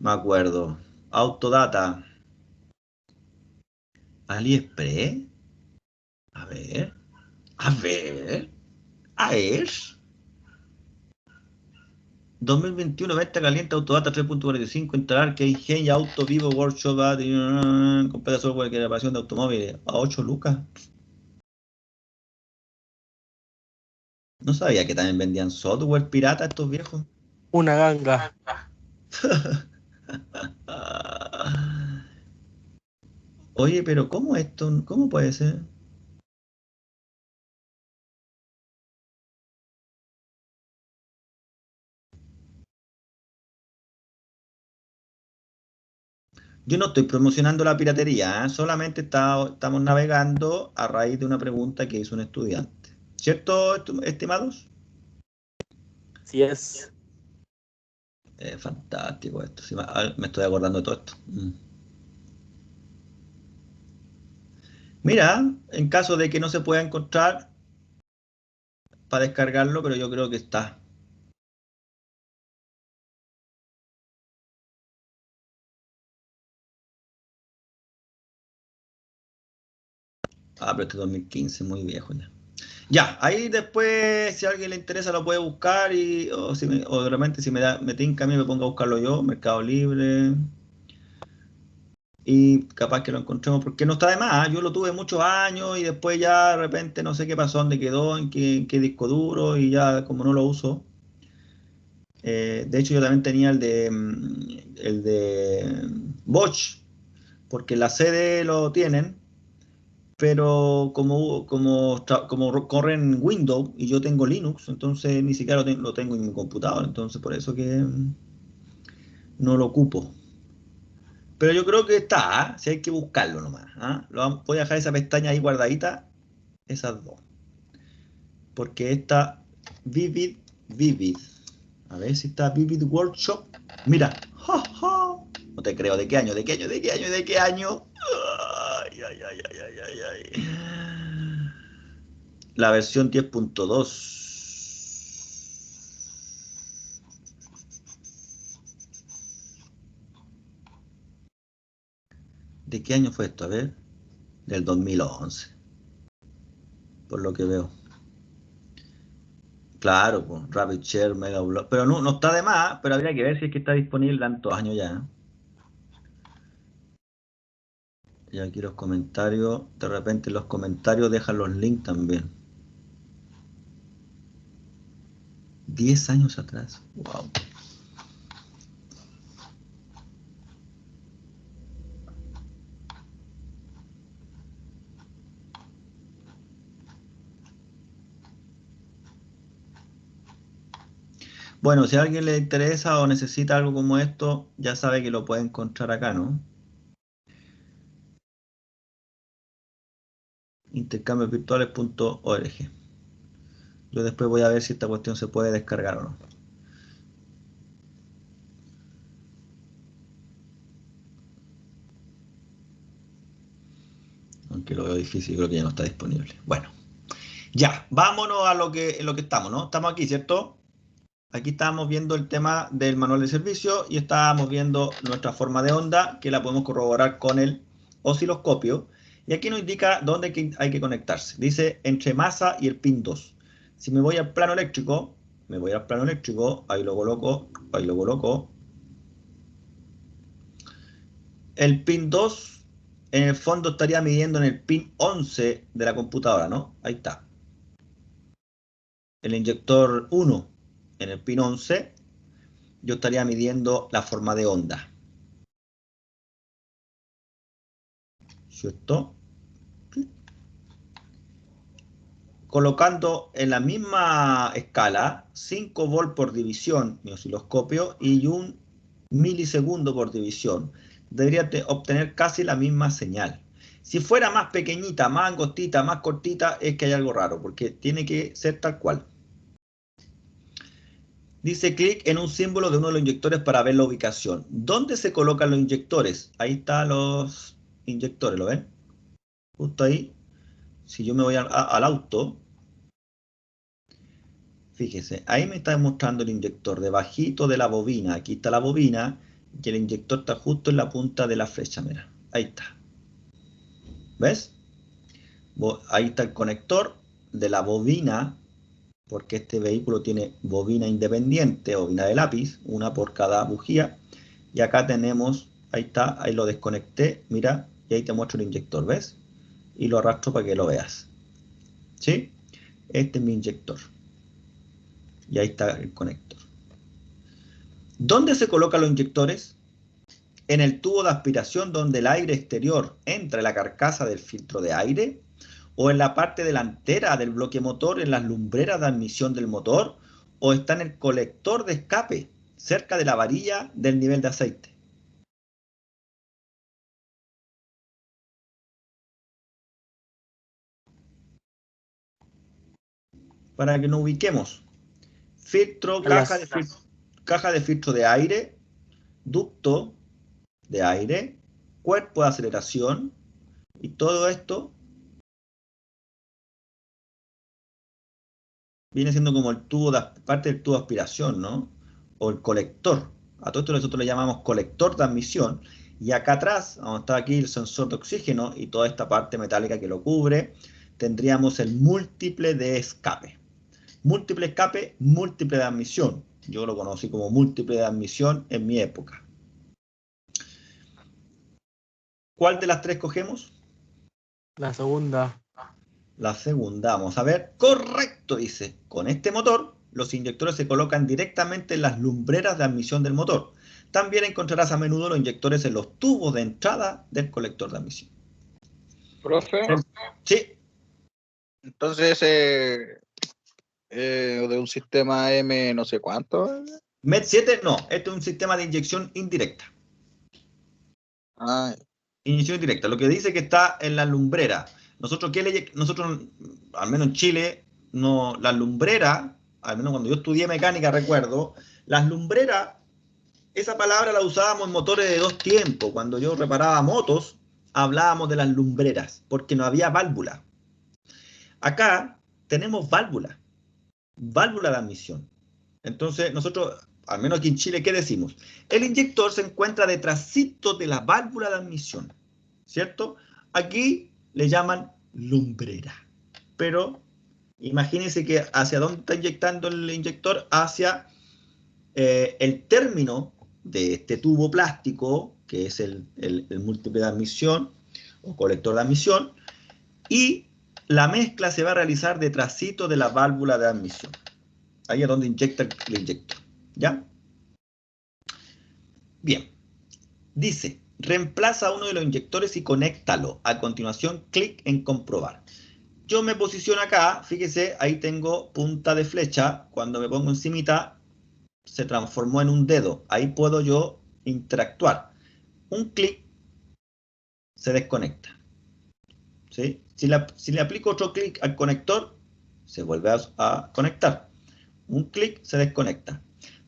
Me acuerdo. Autodata. AliExpress. A ver. A ver. A ver. 2021, venta caliente, Autodata 3.45, instalar que Ingenio, Auto, Vivo, Workshop, completa software de reparación de automóviles a 8 lucas. No sabía que también vendían software pirata estos viejos. Una ganga. Oye, pero ¿cómo esto? ¿Cómo puede ser? Yo no estoy promocionando la piratería, ¿eh? Solamente estamos navegando a raíz de una pregunta que hizo un estudiante. ¿Cierto, estimados? Sí es. Fantástico esto. Sí, me estoy acordando de todo esto. Mira, en caso de que no se pueda encontrar para descargarlo, pero yo creo que está. Ah, pero este es 2015, muy viejo ya. Ya, ahí después, si a alguien le interesa, lo puede buscar o de repente si me tinca a mí, me pongo a buscarlo yo, Mercado Libre. Y capaz que lo encontremos, porque no está de más. Yo lo tuve muchos años y después ya de repente no sé qué pasó, dónde quedó, en qué disco duro y ya como no lo uso. De hecho, yo también tenía el de Bosch, porque la sede lo tienen, pero como corren Windows y yo tengo Linux, entonces ni siquiera lo tengo en mi computador, entonces por eso que no lo ocupo. Pero yo creo que está, ¿ah? Si hay que buscarlo nomás. ¿Ah? Voy a dejar esa pestaña ahí guardadita, esas dos. Porque esta Vivid. A ver si está Vivid Workshop. Mira. ¡Ja, ja! No te creo. ¿De qué año? ¿De qué año? ¿De qué año? ¿De qué año? Ay, ay, ay, ay, ay, ay, ay. La versión 10.2. ¿De qué año fue esto? A ver. Del 2011. Por lo que veo. Claro, pues, Rapid Share, Mega Upload. Pero no está de más, pero habría que ver si es que está disponible tantos años ya. Y aquí los comentarios, de repente los comentarios dejan los links también. 10 años atrás. Wow. Bueno, si a alguien le interesa o necesita algo como esto, ya sabe que lo puede encontrar acá, ¿no? Intercambiosvirtuales.org. Yo después voy a ver si esta cuestión se puede descargar o no. Aunque lo veo difícil, creo que ya no está disponible. Bueno, ya, vámonos a lo que estamos, ¿no? Estamos aquí, ¿cierto? Aquí estábamos viendo el tema del manual de servicio y estábamos viendo nuestra forma de onda, que la podemos corroborar con el osciloscopio. Y aquí nos indica dónde hay que conectarse. Dice entre masa y el pin 2. Si me voy al plano eléctrico, ahí lo coloco. El pin 2, en el fondo estaría midiendo en el pin 11 de la computadora, ¿no? Ahí está. El inyector 1 en el pin 11, yo estaría midiendo la forma de onda. ¿Cierto? Colocando en la misma escala 5 volt por división mi osciloscopio y 1 milisegundo por división, debería obtener casi la misma señal. Si fuera más pequeñita, más angostita, más cortita, es que hay algo raro, porque tiene que ser tal cual. Dice clic en un símbolo de uno de los inyectores para ver la ubicación. ¿Dónde se colocan los inyectores? Ahí están los inyectores, ¿lo ven? Justo ahí. Si yo me voy al auto, fíjese, ahí me está mostrando el inyector debajito de la bobina. Aquí está la bobina y el inyector está justo en la punta de la flecha, mira. Ahí está. ¿Ves? Ahí está el conector de la bobina, porque este vehículo tiene bobina independiente, bobina de lápiz, una por cada bujía. Y acá tenemos, ahí está, ahí lo desconecté, mira, y ahí te muestro el inyector, ¿ves? Y lo arrastro para que lo veas. ¿Sí? Este es mi inyector. Y ahí está el conector. ¿Dónde se colocan los inyectores? En el tubo de aspiración donde el aire exterior entra en la carcasa del filtro de aire, o en la parte delantera del bloque motor, en las lumbreras de admisión del motor, o está en el colector de escape, cerca de la varilla del nivel de aceite. Para que nos ubiquemos. Filtro, caja de filtro de aire, ducto de aire, cuerpo de aceleración, y todo esto viene siendo como el tubo parte del tubo de aspiración, ¿no? O el colector. A todo esto nosotros le llamamos colector de admisión. Y acá atrás, donde está aquí el sensor de oxígeno y toda esta parte metálica que lo cubre, tendríamos el múltiple de escape. Múltiple escape, múltiple de admisión. Yo lo conocí como múltiple de admisión en mi época. ¿Cuál de las tres cogemos? La segunda. La segunda, vamos a ver. Correcto, dice. Con este motor, los inyectores se colocan directamente en las lumbreras de admisión del motor. También encontrarás a menudo los inyectores en los tubos de entrada del colector de admisión. Profe, Sí. entonces de un sistema M no sé cuánto. MET7 no, este es un sistema de inyección indirecta. Ah, Inyección indirecta, lo que dice que está en la lumbrera. Nosotros, al menos en Chile, no, las lumbreras, al menos cuando yo estudié mecánica recuerdo, las lumbreras, esa palabra la usábamos en motores de 2 tiempos. Cuando yo reparaba motos, hablábamos de las lumbreras, porque no había válvula. Acá tenemos válvula de admisión. Entonces, nosotros, al menos aquí en Chile, ¿qué decimos? El inyector se encuentra detrásito de la válvula de admisión, ¿cierto? Aquí le llaman lumbrera, pero Imagínense que hacia dónde está inyectando el inyector, hacia el término de este tubo plástico, que es el múltiple de admisión o colector de admisión, y la mezcla se va a realizar detrásito de la válvula de admisión. Ahí es donde inyecta el inyector, ¿ya? Bien. Dice, reemplaza uno de los inyectores y conéctalo. A continuación, clic en comprobar. Yo me posiciono acá, fíjese, ahí tengo punta de flecha. Cuando me pongo encimita, se transformó en un dedo. Ahí puedo yo interactuar. Un clic, se desconecta. ¿Sí? Si le aplico otro clic al conector, se vuelve a conectar. Un clic, se desconecta.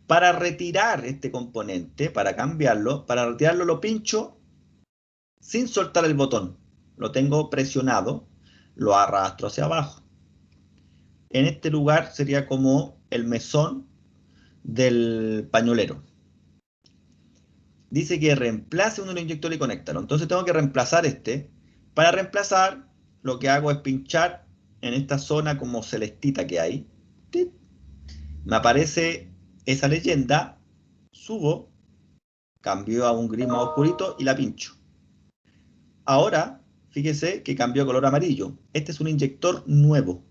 Para retirar este componente, para retirarlo lo pincho sin soltar el botón. Lo tengo presionado, lo arrastro hacia abajo. En este lugar sería como el mesón del pañolero. Dice que reemplace uno de los inyectores y conéctalo. Entonces tengo que reemplazar este. Para reemplazar, lo que hago es pinchar en esta zona como celestita que hay. Me aparece esa leyenda, subo, cambio a un gris más oscurito y la pincho. Ahora, fíjese que cambió a color amarillo. Este es un inyector nuevo.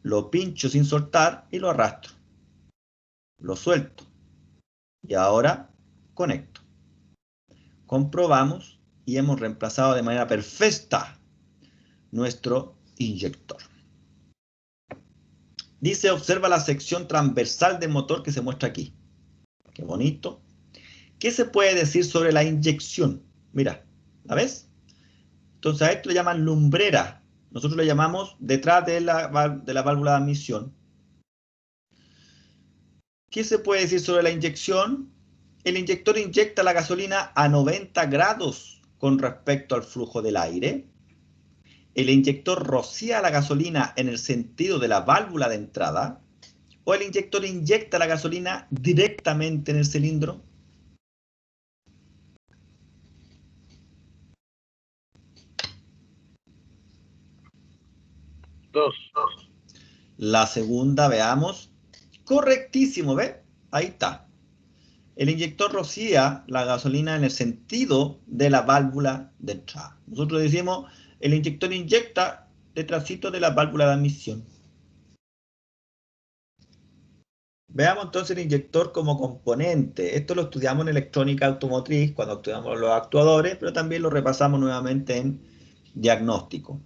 Lo pincho sin soltar y lo arrastro. Lo suelto. Y ahora conecto. Comprobamos y hemos reemplazado de manera perfecta nuestro inyector. Dice, observa la sección transversal del motor que se muestra aquí. Qué bonito. ¿Qué se puede decir sobre la inyección? Mira, ¿la ves? Entonces a esto le llaman lumbrera. Nosotros le llamamos detrás de la válvula de admisión. ¿Qué se puede decir sobre la inyección? El inyector inyecta la gasolina a 90 grados con respecto al flujo del aire. El inyector rocía la gasolina en el sentido de la válvula de entrada. ¿O el inyector inyecta la gasolina directamente en el cilindro? Dos. La segunda, veamos. Correctísimo, ¿ve? Ahí está. El inyector rocía la gasolina en el sentido de la válvula de entrada. Nosotros decimos, el inyector inyecta detrásito de la válvula de admisión. Veamos entonces el inyector como componente. Esto lo estudiamos en electrónica automotriz, cuando estudiamos los actuadores, pero también lo repasamos nuevamente en diagnóstico.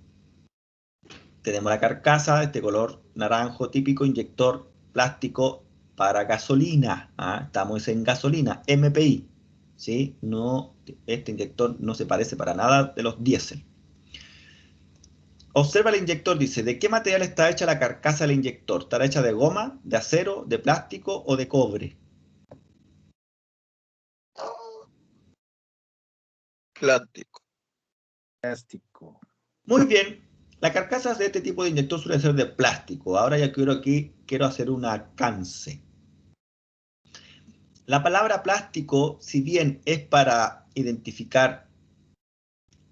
Tenemos la carcasa, este color naranjo típico, inyector plástico para gasolina. Estamos en gasolina, MPI. ¿Sí? No, este inyector no se parece para nada de los diésel. Observa el inyector, dice, ¿de qué material está hecha la carcasa del inyector? ¿Estará hecha de goma, de acero, de plástico o de cobre? Plástico. Plástico. Muy bien. La carcasa de este tipo de inyector suele ser de plástico. Ahora ya quiero hacer un alcance. La palabra plástico, si bien es para identificar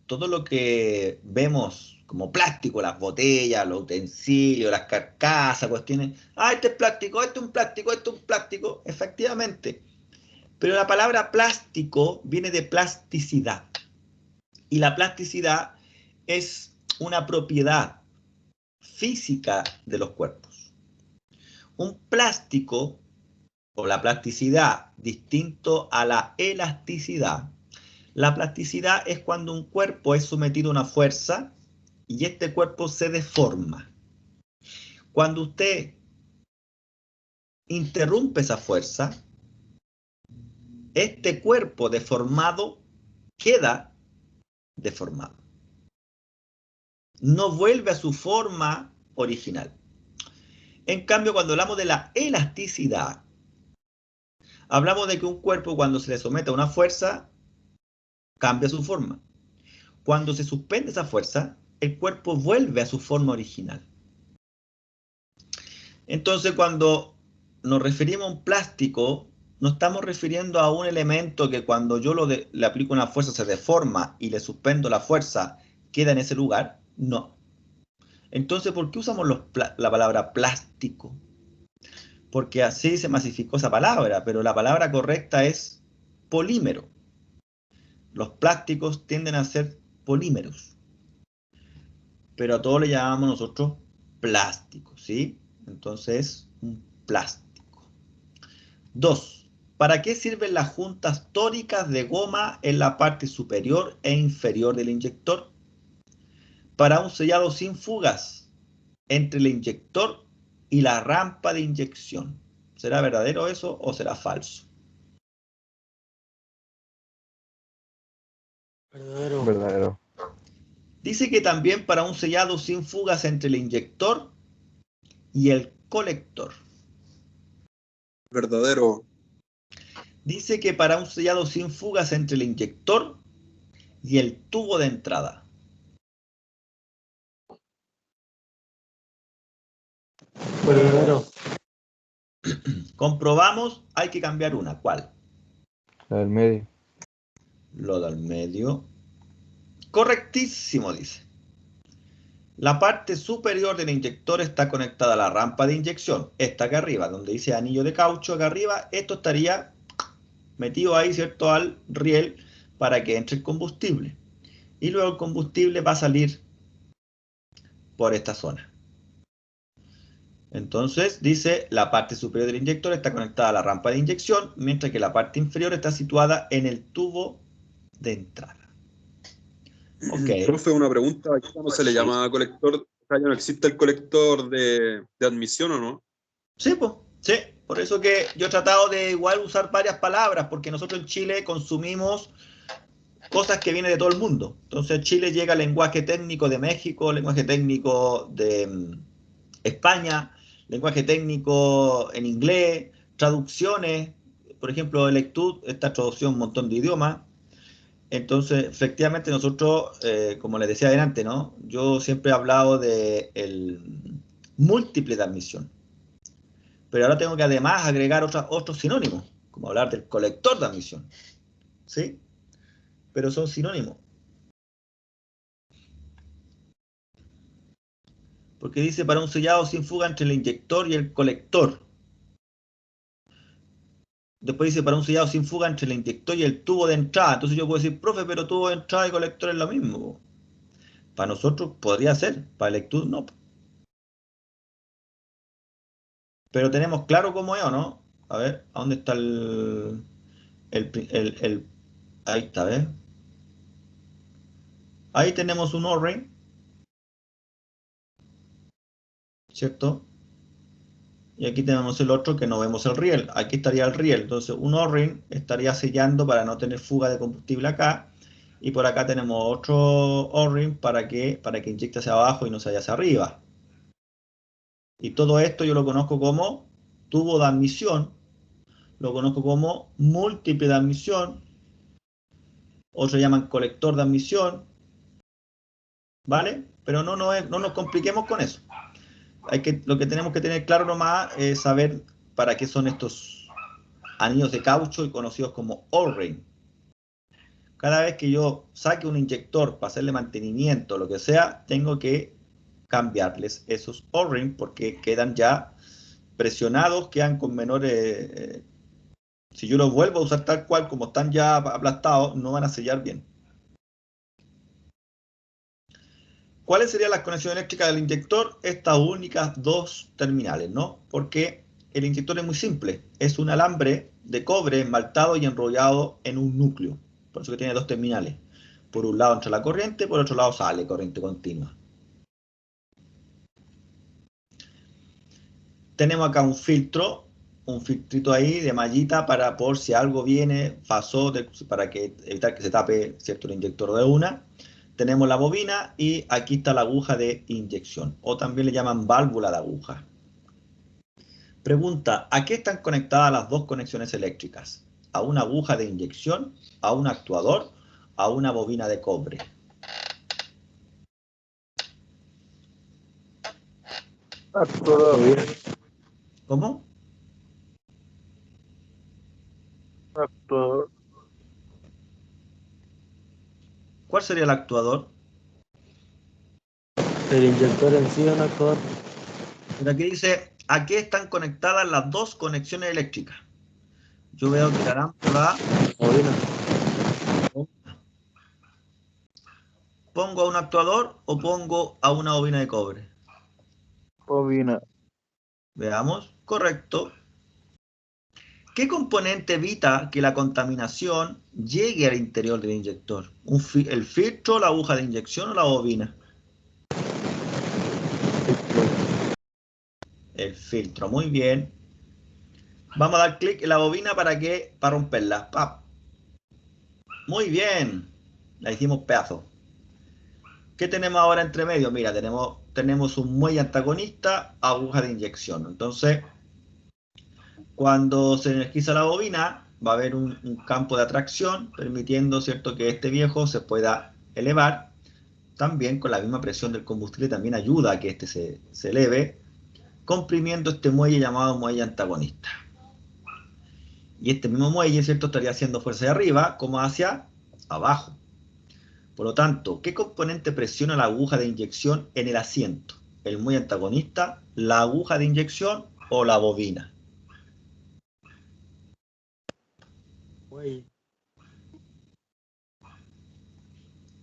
todo lo que vemos como plástico, las botellas, los utensilios, las carcasas, cuestiones. Este es plástico, este es un plástico, este es un plástico. Efectivamente. Pero la palabra plástico viene de plasticidad. Y la plasticidad es una propiedad física de los cuerpos. Un plástico, o la plasticidad, distinto a la elasticidad. La plasticidad es cuando un cuerpo es sometido a una fuerza y este cuerpo se deforma. Cuando usted interrumpe esa fuerza, este cuerpo deformado queda deformado. No vuelve a su forma original. En cambio, cuando hablamos de la elasticidad, hablamos de que un cuerpo, cuando se le somete a una fuerza, cambia su forma. Cuando se suspende esa fuerza, el cuerpo vuelve a su forma original. Entonces, cuando nos referimos a un plástico, no estamos refiriendo a un elemento que cuando yo le aplico una fuerza se deforma y le suspendo la fuerza, queda en ese lugar. No. Entonces, ¿por qué usamos la palabra plástico? Porque así se masificó esa palabra, pero la palabra correcta es polímero. Los plásticos tienden a ser polímeros, pero a todos le llamamos nosotros plástico, ¿sí? Entonces, un plástico. 2. ¿Para qué sirven las juntas tóricas de goma en la parte superior e inferior del inyector? Para un sellado sin fugas entre el inyector y la rampa de inyección. ¿Será verdadero eso o será falso? Verdadero. Dice que también para un sellado sin fugas entre el inyector y el colector. Verdadero. Dice que para un sellado sin fugas entre el inyector y el tubo de entrada. Verdadero. Comprobamos, hay que cambiar una. ¿Cuál? La del medio. Lo del medio. Correctísimo, dice. La parte superior del inyector está conectada a la rampa de inyección. Esta acá arriba, donde dice anillo de caucho acá arriba, esto estaría metido ahí, ¿cierto?, al riel para que entre el combustible. Y luego el combustible va a salir por esta zona. Entonces dice, la parte superior del inyector está conectada a la rampa de inyección, mientras que la parte inferior está situada en el tubo de entrada. Ok. Profe, una pregunta. ¿Aquí no se le llama colector? O sea, ya no existe el colector de admisión, ¿o no? Sí, pues, sí. Por eso que yo he tratado de igual usar varias palabras, porque nosotros en Chile consumimos cosas que vienen de todo el mundo. Entonces Chile llega al lenguaje técnico de México, lenguaje técnico de España, lenguaje técnico en inglés, traducciones, por ejemplo, Lectud está traducido un montón de idiomas. Entonces, efectivamente, nosotros, como les decía adelante, ¿no? Yo siempre he hablado de el múltiple de admisión. Pero ahora tengo que además agregar otros sinónimos, como hablar del colector de admisión. ¿Sí? Pero son sinónimos. Porque dice para un sellado sin fuga entre el inyector y el colector. Después dice para un sellado sin fuga entre el inyector y el tubo de entrada. Entonces yo puedo decir, profe, pero tubo de entrada y colector es lo mismo. Para nosotros podría ser, para el Lectud no. Pero tenemos claro cómo es, ¿o no? A ver, ¿a dónde está ahí está, ¿ves? Ahí tenemos un O-ring, ¿cierto? Y aquí tenemos el otro que no vemos el riel. Aquí estaría el riel. Entonces un O-ring estaría sellando para no tener fuga de combustible acá. Y por acá tenemos otro O-ring para que inyecte hacia abajo y no se vaya hacia arriba. Y todo esto yo lo conozco como tubo de admisión. Lo conozco como múltiple de admisión. Otros llaman colector de admisión. ¿Vale? Pero no nos compliquemos con eso. Lo que tenemos que tener claro nomás es saber para qué son estos anillos de caucho y conocidos como O-ring. Cada vez que yo saque un inyector para hacerle mantenimiento, lo que sea, tengo que cambiarles esos O-ring porque quedan ya presionados, quedan con menores... si yo los vuelvo a usar tal cual como están ya aplastados, no van a sellar bien. ¿Cuáles serían las conexiones eléctricas del inyector? Estas únicas dos terminales, ¿no? Porque el inyector es muy simple. Es un alambre de cobre esmaltado y enrollado en un núcleo. Por eso que tiene dos terminales. Por un lado entra la corriente, por otro lado sale corriente continua. Tenemos acá un filtrito ahí de mallita para por si algo viene, pasó, para evitar que se tape, ¿cierto?, el inyector de una. Tenemos la bobina y aquí está la aguja de inyección, o también le llaman válvula de aguja. Pregunta, ¿a qué están conectadas las dos conexiones eléctricas? ¿A una aguja de inyección, a un actuador, a una bobina de cobre? Actuador. ¿Cómo? Actuador. ¿Cuál sería el actuador? El inyector en sí es un actuador. Pero aquí dice, ¿a qué están conectadas las dos conexiones eléctricas? Yo veo que la lámpara... Bobina. ¿Pongo a un actuador o pongo a una bobina de cobre? Bobina. Veamos. Correcto. ¿Qué componente evita que la contaminación llegue al interior del inyector? ¿El filtro, la aguja de inyección o la bobina? El filtro, muy bien. Vamos a dar clic en la bobina para romperla. ¡Pap! Muy bien. La hicimos pedazo. ¿Qué tenemos ahora entre medio? Mira, tenemos un muelle antagonista, aguja de inyección. Entonces, cuando se energiza la bobina, va a haber un campo de atracción, permitiendo, ¿cierto?, que este viejo se pueda elevar. También con la misma presión del combustible también ayuda a que este se eleve, comprimiendo este muelle llamado muelle antagonista. Y este mismo muelle, ¿cierto?, estaría haciendo fuerza de arriba como hacia abajo. Por lo tanto, ¿qué componente presiona la aguja de inyección en el asiento? ¿El muelle antagonista, la aguja de inyección o la bobina? Muelle.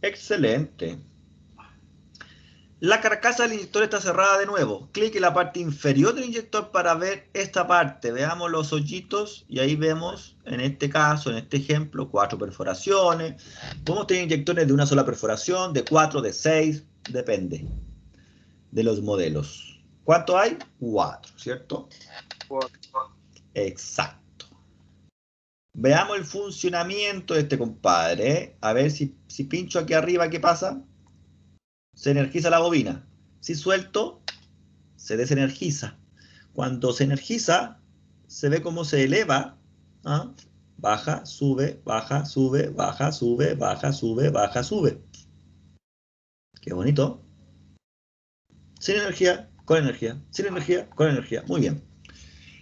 Excelente. La carcasa del inyector está cerrada de nuevo. Clic en la parte inferior del inyector para ver esta parte. Veamos los hoyitos y ahí vemos, en este caso, en este ejemplo, 4 perforaciones. Podemos tener inyectores de una sola perforación, de 4, de 6, depende de los modelos. ¿Cuánto hay? 4, ¿cierto? 4. Exacto. Veamos el funcionamiento de este compadre, ¿eh? A ver si pincho aquí arriba, ¿qué pasa? Se energiza la bobina. Si suelto, se desenergiza. Cuando se energiza, se ve cómo se eleva. ¿Ah? Baja, sube, baja, sube, baja, sube, baja, sube, baja, sube. Qué bonito. Sin energía, con energía. Sin energía, con energía. Muy bien.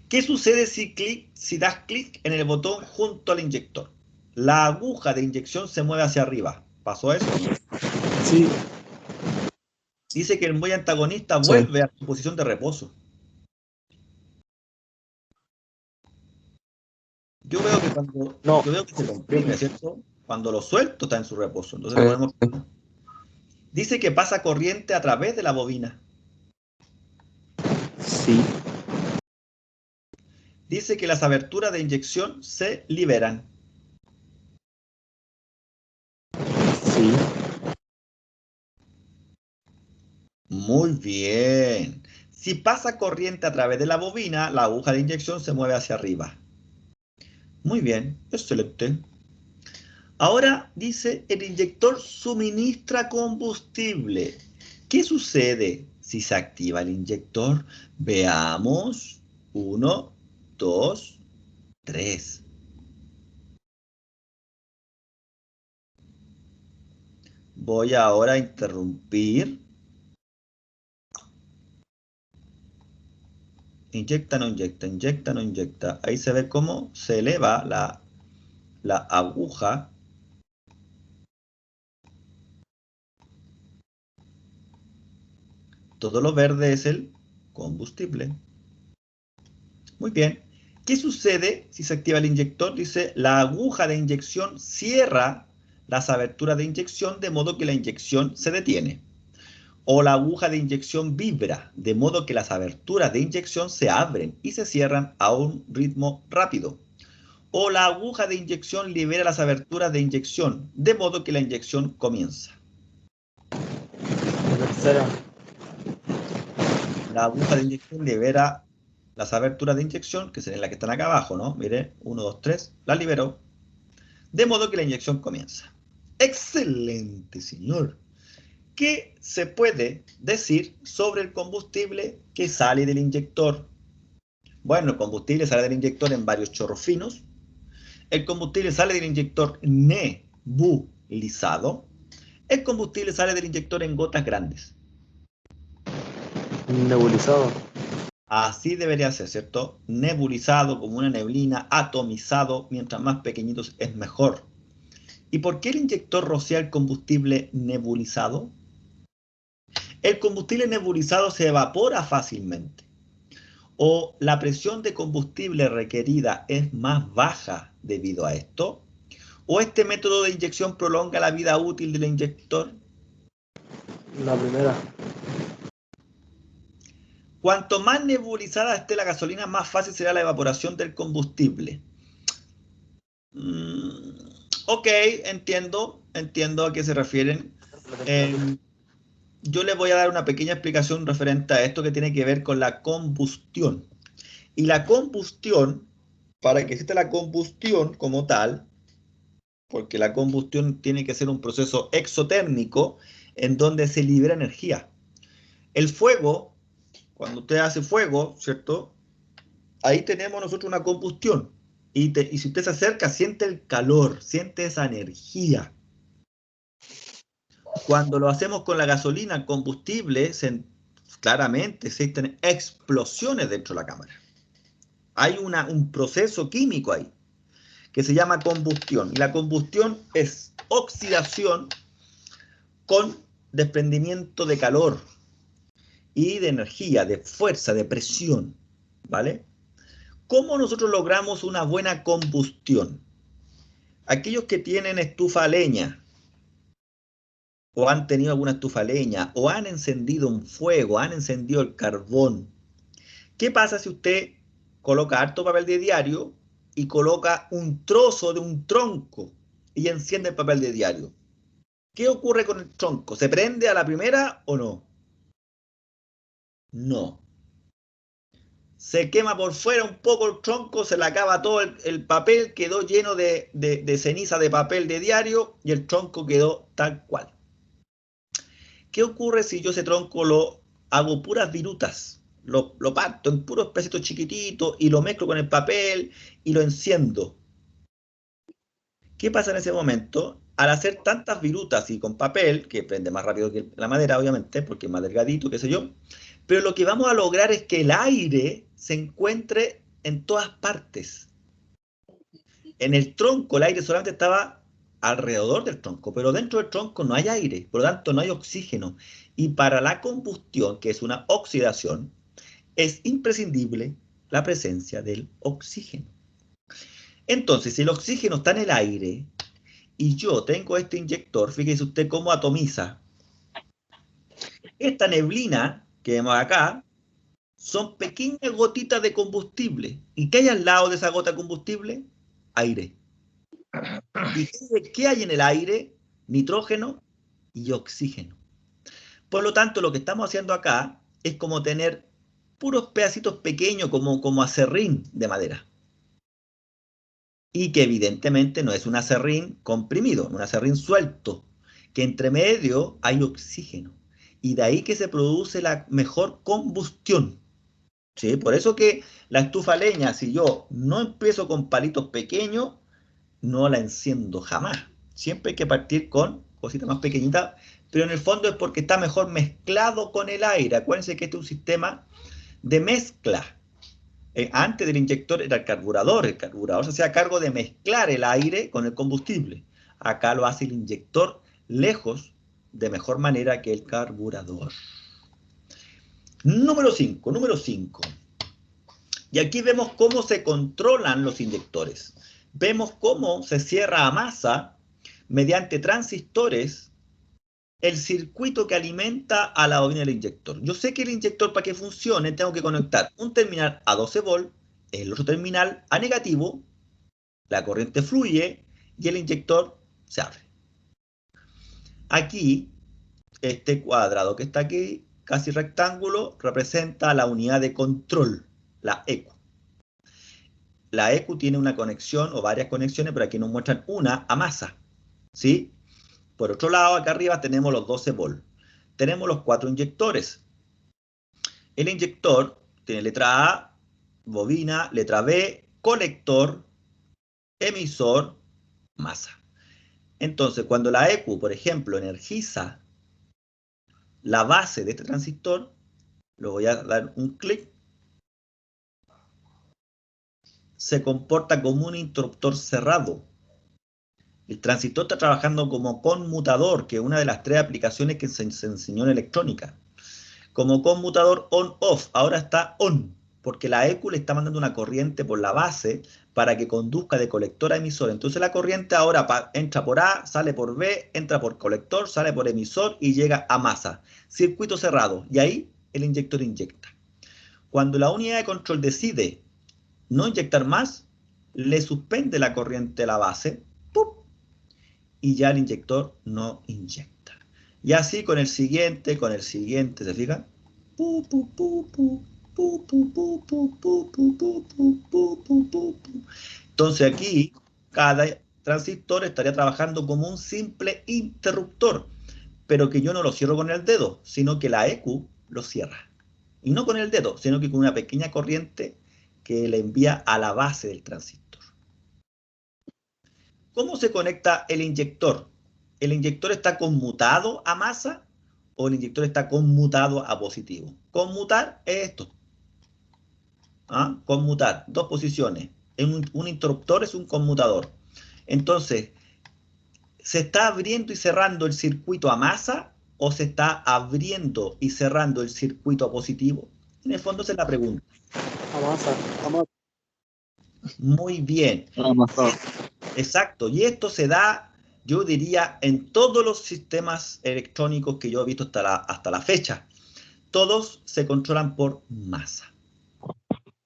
¿Qué sucede si das clic en el botón junto al inyector? La aguja de inyección se mueve hacia arriba. ¿Pasó eso? Sí. Dice que el muelle antagonista Sí. vuelve a su posición de reposo. Yo veo que se comprime, ¿cierto? Cuando lo suelto está en su reposo. Entonces lo ponemos. Dice que pasa corriente a través de la bobina. Sí. Dice que las aberturas de inyección se liberan. Sí. Muy bien. Si pasa corriente a través de la bobina, la aguja de inyección se mueve hacia arriba. Muy bien, excelente. Ahora dice, el inyector suministra combustible. ¿Qué sucede si se activa el inyector? Veamos. 1, 2, 3. Voy ahora a interrumpir. Inyecta, no inyecta, inyecta, no inyecta. Ahí se ve cómo se eleva la aguja. Todo lo verde es el combustible. Muy bien. ¿Qué sucede si se activa el inyector? Dice, la aguja de inyección cierra las aberturas de inyección de modo que la inyección se detiene. O la aguja de inyección vibra, de modo que las aberturas de inyección se abren y se cierran a un ritmo rápido. O la aguja de inyección libera las aberturas de inyección, de modo que la inyección comienza. La tercera. La aguja de inyección libera las aberturas de inyección, que serían las que están acá abajo, ¿no? Mire, 1, 2, 3, las liberó. De modo que la inyección comienza. ¡Excelente, señor! ¿Qué se puede decir sobre el combustible que sale del inyector? Bueno, el combustible sale del inyector en varios chorros finos. El combustible sale del inyector nebulizado. El combustible sale del inyector en gotas grandes. Nebulizado. Así debería ser, ¿cierto? Nebulizado, como una neblina, atomizado, mientras más pequeñitos es mejor. ¿Y por qué el inyector rocía el combustible nebulizado? El combustible nebulizado se evapora fácilmente. O la presión de combustible requerida es más baja debido a esto. O este método de inyección prolonga la vida útil del inyector. La primera. Cuanto más nebulizada esté la gasolina, más fácil será la evaporación del combustible. Ok, entiendo a qué se refieren. Yo les voy a dar una pequeña explicación referente a esto que tiene que ver con la combustión. Y la combustión, para que exista la combustión como tal, porque la combustión tiene que ser un proceso exotérmico en donde se libera energía. El fuego, cuando usted hace fuego, ¿cierto? Ahí tenemos nosotros una combustión. Y si usted se acerca, siente el calor, siente esa energía. Cuando lo hacemos con la gasolina, combustible, claramente existen explosiones dentro de la cámara. Hay un proceso químico ahí que se llama combustión. Y la combustión es oxidación con desprendimiento de calor y de energía, de fuerza, de presión, ¿vale? ¿Cómo nosotros logramos una buena combustión? Aquellos que tienen estufa a leña, o han tenido alguna estufa a leña, o han encendido un fuego, han encendido el carbón. ¿Qué pasa si usted coloca harto papel de diario y coloca un trozo de un tronco y enciende el papel de diario? ¿Qué ocurre con el tronco? ¿Se prende a la primera o no? No. Se quema por fuera un poco el tronco, se le acaba todo el papel, quedó lleno de ceniza de papel de diario y el tronco quedó tal cual. ¿Qué ocurre si yo ese tronco lo hago puras virutas? Lo parto en puros pedacitos chiquititos y lo mezclo con el papel y lo enciendo. ¿Qué pasa en ese momento? Al hacer tantas virutas y con papel, que prende más rápido que la madera, obviamente, porque es más delgadito, qué sé yo, pero lo que vamos a lograr es que el aire se encuentre en todas partes. En el tronco el aire solamente estaba alrededor del tronco, pero dentro del tronco no hay aire, por lo tanto no hay oxígeno. Y para la combustión, que es una oxidación, es imprescindible la presencia del oxígeno. Entonces, si el oxígeno está en el aire y yo tengo este inyector, fíjese usted cómo atomiza. Esta neblina que vemos acá son pequeñas gotitas de combustible. ¿Y qué hay al lado de esa gota de combustible? Aire. ¿Y qué hay en el aire? Nitrógeno y oxígeno. Por lo tanto, lo que estamos haciendo acá es como tener puros pedacitos pequeños, como acerrín de madera. Y que evidentemente no es un acerrín comprimido, un acerrín suelto, que entre medio hay oxígeno. Y de ahí que se produce la mejor combustión. ¿Sí? Por eso que la estufa a leña, si yo no empiezo con palitos pequeños, no la enciendo jamás. Siempre hay que partir con cositas más pequeñitas, pero en el fondo es porque está mejor mezclado con el aire. Acuérdense que este es un sistema de mezcla. Antes del inyector era el carburador se hacía a cargo de mezclar el aire con el combustible. Acá lo hace el inyector lejos, de mejor manera que el carburador. Número 5. Y aquí vemos cómo se controlan los inyectores. Vemos cómo se cierra a masa mediante transistores el circuito que alimenta a la bobina del inyector. Yo sé que el inyector, para que funcione, tengo que conectar un terminal a 12 volts, el otro terminal a negativo, la corriente fluye y el inyector se abre. Aquí, este cuadrado que está aquí, casi rectángulo, representa la unidad de control, la ECU. La ECU tiene una conexión o varias conexiones, pero aquí nos muestran una a masa, ¿sí? Por otro lado, acá arriba tenemos los 12 volts. Tenemos los 4 inyectores. El inyector tiene letra A, bobina, letra B, colector, emisor, masa. Entonces, cuando la ECU, por ejemplo, energiza la base de este transistor, le voy a dar un clic, se comporta como un interruptor cerrado. El transistor está trabajando como conmutador, que es una de las 3 aplicaciones que se enseñó en electrónica. Como conmutador on-off, ahora está on, porque la ECU le está mandando una corriente por la base para que conduzca de colector a emisor. Entonces la corriente ahora entra por A, sale por B, entra por colector, sale por emisor y llega a masa. Circuito cerrado. Y ahí el inyector inyecta. Cuando la unidad de control decide no inyectar más, le suspende la corriente a la base, ¡pum!, y ya el inyector no inyecta. Y así con el siguiente, ¿se fijan? Pu, pu, pu, pu, pu, pu, pu, pu, pu, pu, pu, pu, pu, pu, pu. Entonces aquí cada transistor estaría trabajando como un simple interruptor, pero que yo no lo cierro con el dedo, sino que la ECU lo cierra. Y no con el dedo, sino que con una pequeña corriente que le envía a la base del transistor. ¿Cómo se conecta el inyector? ¿El inyector está conmutado a masa o el inyector está conmutado a positivo? Conmutar es esto. ¿Ah? Conmutar, dos posiciones. Un interruptor es un conmutador. Entonces, ¿se está abriendo y cerrando el circuito a masa o se está abriendo y cerrando el circuito a positivo? En el fondo esa es la pregunta. A masa. Muy bien. Exacto. Y esto se da, yo diría, en todos los sistemas electrónicos que yo he visto hasta la fecha. Todos se controlan por masa.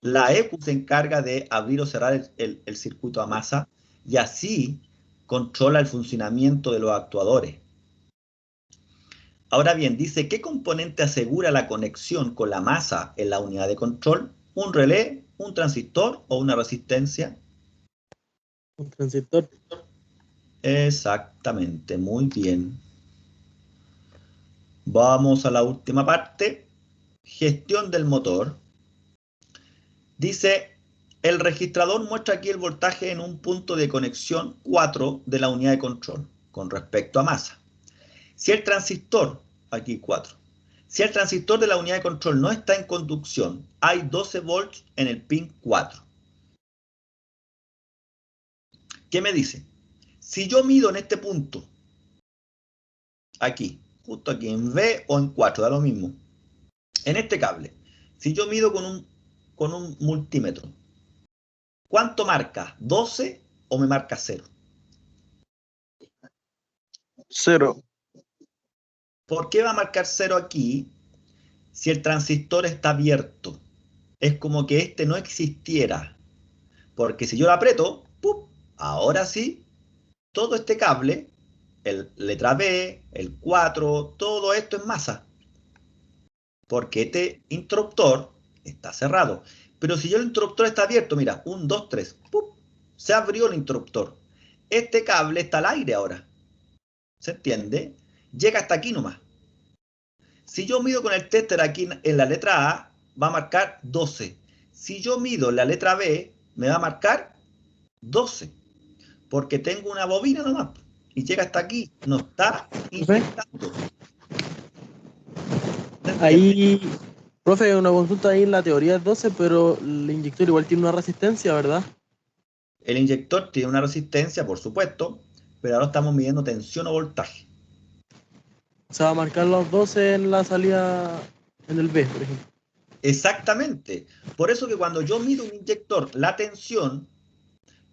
La ECU se encarga de abrir o cerrar el circuito a masa y así controla el funcionamiento de los actuadores. Ahora bien, dice, ¿qué componente asegura la conexión con la masa en la unidad de control? ¿Un relé, un transistor o una resistencia? Un transistor. Exactamente, muy bien. Vamos a la última parte. Gestión del motor. Dice, el registrador muestra aquí el voltaje en un punto de conexión 4 de la unidad de control con respecto a masa. Si el transistor, aquí 4, si el transistor de la unidad de control no está en conducción, hay 12 volts en el pin 4. ¿Qué me dice? Si yo mido en este punto, aquí, justo aquí, en V o en 4, da lo mismo, en este cable, si yo mido con un multímetro, ¿cuánto marca? ¿12 o me marca 0? 0. ¿Por qué va a marcar 0 aquí si el transistor está abierto? Es como que este no existiera. Porque si yo lo aprieto, ¡pum!, ahora sí, todo este cable, el letra B, el 4, todo esto es masa. Porque este interruptor está cerrado. Pero si yo el interruptor está abierto, mira, 1, 2, 3, ¡pum!, se abrió el interruptor. Este cable está al aire ahora. ¿Se entiende? Llega hasta aquí nomás. Si yo mido con el tester aquí en la letra A, va a marcar 12. Si yo mido en la letra B, me va a marcar 12. Porque tengo una bobina nomás. Y llega hasta aquí. No está inyectando. Ahí, profe, una consulta ahí en la teoría es 12, pero el inyector igual tiene una resistencia, ¿verdad? El inyector tiene una resistencia, por supuesto, pero ahora estamos midiendo tensión o voltaje. Se va a marcar los 12 en la salida, en el B, por ejemplo. Exactamente. Por eso que cuando yo mido un inyector, la tensión,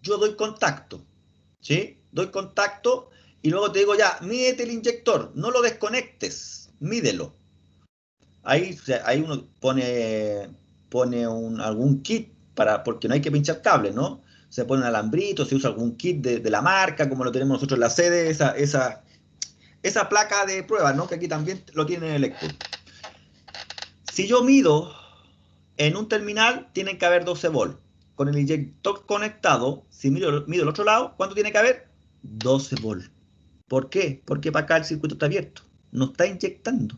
yo doy contacto. ¿Sí? Doy contacto y luego te digo ya, mídete el inyector, no lo desconectes, mídelo. Ahí uno pone algún kit porque no hay que pinchar cables, ¿no? Se pone un alambrito, se usa algún kit de la marca, como lo tenemos nosotros en la sede, esa placa de prueba, ¿no? Que aquí también lo tienen en el Electro. Si yo mido en un terminal, tienen que haber 12 volts. Con el inyector conectado, si mido el otro lado, ¿cuánto tiene que haber? 12 volts. ¿Por qué? Porque para acá el circuito está abierto. No está inyectando.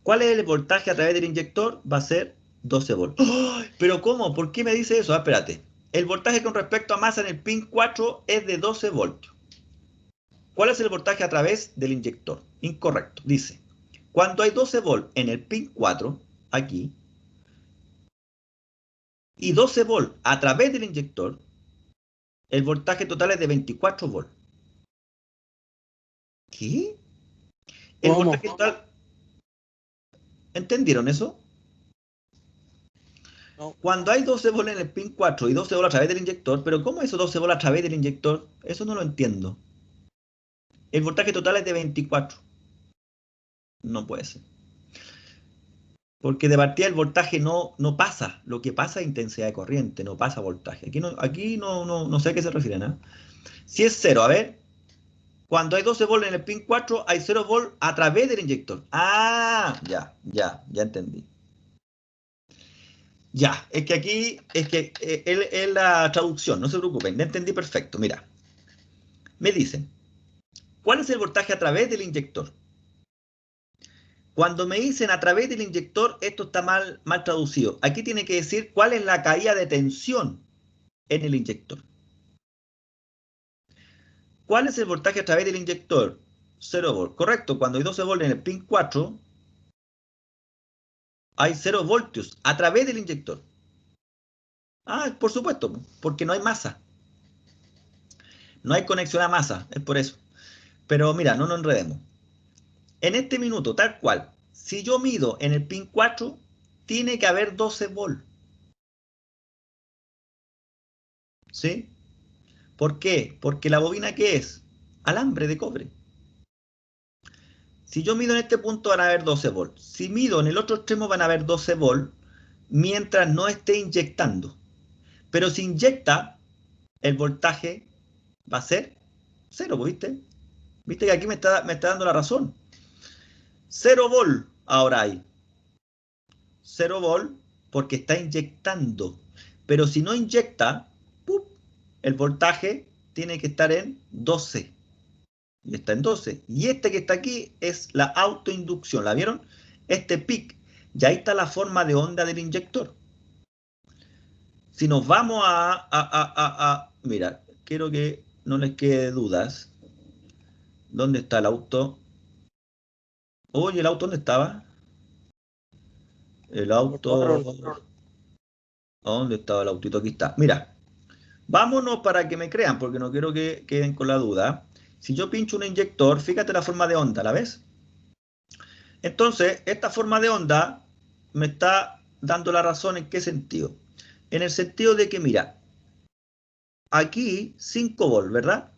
¿Cuál es el voltaje a través del inyector? Va a ser 12 volts. ¡Oh! ¿Pero cómo? ¿Por qué me dice eso? Espérate. El voltaje con respecto a masa en el pin 4 es de 12 voltios. ¿Cuál es el voltaje a través del inyector? Incorrecto. Dice, cuando hay 12 volts en el pin 4, aquí, y 12 volts a través del inyector, el voltaje total es de 24 volts. ¿Qué? El ¿Cómo? voltaje total ¿Entendieron eso? No. Cuando hay 12 volts en el pin 4 y 12 volts a través del inyector, pero ¿cómo es eso 12 volts a través del inyector? Eso no lo entiendo. El voltaje total es de 24. No puede ser. Porque de partida el voltaje no pasa. Lo que pasa es intensidad de corriente, no pasa voltaje. Aquí no sé a qué se refieren, ¿eh? Si es 0, a ver. Cuando hay 12 volts en el pin 4, hay 0 volts a través del inyector. Ah, ya entendí. Ya, es que aquí, es la traducción, no se preocupen, ya entendí perfecto. Mira, me dicen, ¿cuál es el voltaje a través del inyector? Cuando me dicen a través del inyector, esto está mal traducido. Aquí tiene que decir cuál es la caída de tensión en el inyector. ¿Cuál es el voltaje a través del inyector? 0 volts. Correcto, cuando hay 12 volts en el pin 4, hay 0 voltios a través del inyector. Ah, por supuesto, porque no hay masa. No hay conexión a masa, es por eso. Pero mira, no nos enredemos. En este minuto, tal cual, si yo mido en el pin 4, tiene que haber 12 volts. ¿Sí? ¿Por qué? Porque la bobina, ¿qué es? Alambre de cobre. Si yo mido en este punto, van a haber 12 volts. Si mido en el otro extremo, van a haber 12 volts, mientras no esté inyectando. Pero si inyecta, el voltaje va a ser 0, ¿viste? ¿Viste que aquí me está dando la razón? 0 volt ahora hay. 0 volt porque está inyectando. Pero si no inyecta, ¡pup!, el voltaje tiene que estar en 12. Y está en 12. Y este que está aquí es la autoinducción. ¿La vieron? Este pic. Y ahí está la forma de onda del inyector. Si nos vamos mira, quiero que no les quede dudas. ¿Dónde está el auto? Oye, ¿el auto dónde estaba? El auto... ¿Dónde estaba el autito? Aquí está. Mira, vámonos para que me crean, porque no quiero que queden con la duda. Si yo pincho un inyector, fíjate la forma de onda, ¿la ves? Entonces, esta forma de onda me está dando la razón. ¿En qué sentido? En el sentido de que, mira, aquí 5 volts, ¿verdad?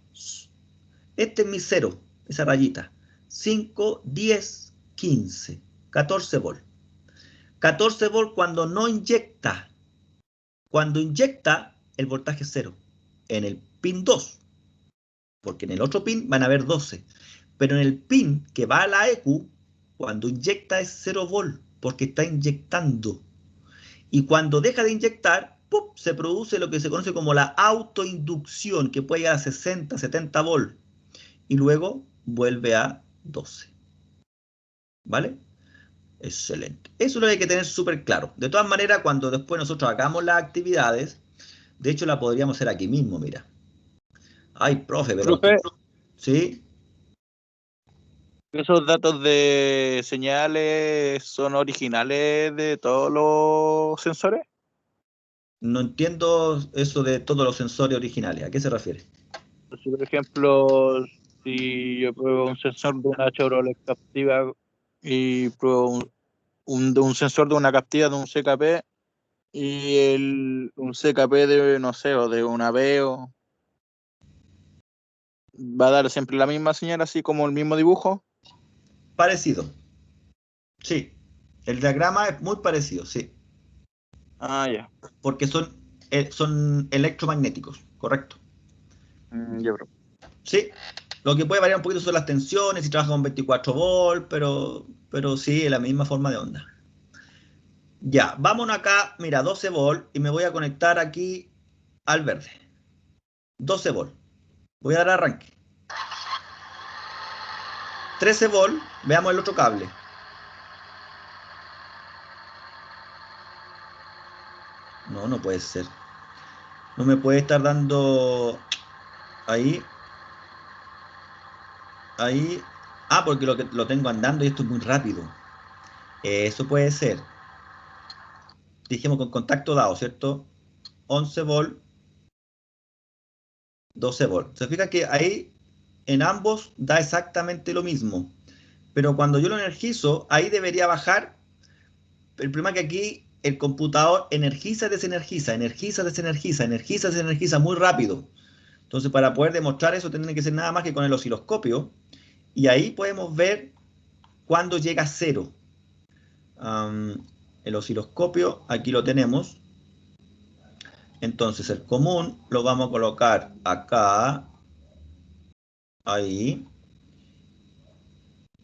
Este es mi 0, esa rayita. 5, 10, 15, 14 volts. 14 volts cuando no inyecta. Cuando inyecta, el voltaje es 0. En el pin 2. Porque en el otro pin van a haber 12. Pero en el pin que va a la EQ, cuando inyecta es 0 volt, porque está inyectando. Y cuando deja de inyectar, ¡pum!, se produce lo que se conoce como la autoinducción, que puede llegar a 60, 70 volt. Y luego vuelve a 12. ¿Vale? Excelente. Eso lo hay que tener súper claro. De todas maneras, cuando después nosotros hagamos las actividades, de hecho la podríamos hacer aquí mismo, mira. Ay, profe, pero... Profe, ¿sí? ¿esos datos de señales son originales de todos los sensores? No entiendo eso de todos los sensores originales. ¿A qué se refiere? Si, por ejemplo, si yo pruebo un sensor de una Chevrolet Captiva y pruebo un sensor de una Captiva de un CKP y un CKP de, no sé, o de una Veo, ¿va a dar siempre la misma señal, así como el mismo dibujo? Parecido. Sí. El diagrama es muy parecido, sí. Ah, ya. Porque son electromagnéticos, correcto. Ya, bro. Sí. Lo que puede variar un poquito son las tensiones, si trabaja con 24 volts, pero sí, es la misma forma de onda. Ya, vámonos acá, mira, 12 volts, y me voy a conectar aquí al verde. 12 volts. Voy a dar arranque. 13 volts, veamos el otro cable. No puede ser. No me puede estar dando ahí. Ahí. Ah, porque lo tengo andando y esto es muy rápido. Eso puede ser. Dijimos con contacto dado, ¿cierto? 11 volts, 12 volts. Se fija que ahí en ambos da exactamente lo mismo. Pero cuando yo lo energizo, ahí debería bajar el problema es que aquí el computador energiza y desenergiza, energiza, desenergiza, energiza, desenergiza muy rápido. Entonces, para poder demostrar eso, tiene que ser nada más que con el osciloscopio. Y ahí podemos ver cuándo llega a cero. El osciloscopio, aquí lo tenemos. Entonces, el común lo vamos a colocar acá. Ahí.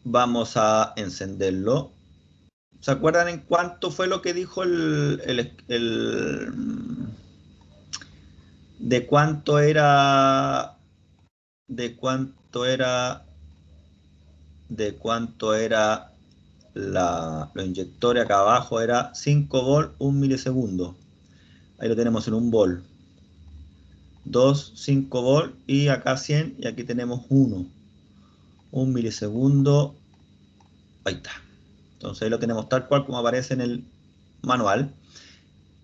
Vamos a encenderlo. ¿Se acuerdan en cuánto fue lo que dijo de cuánto era los inyectores acá abajo? Era 5 volt 1 milisegundo. Ahí lo tenemos en 1 volt. 2, 5 volt y acá 100 y aquí tenemos 1 milisegundo. Ahí está. Entonces ahí lo tenemos tal cual como aparece en el manual.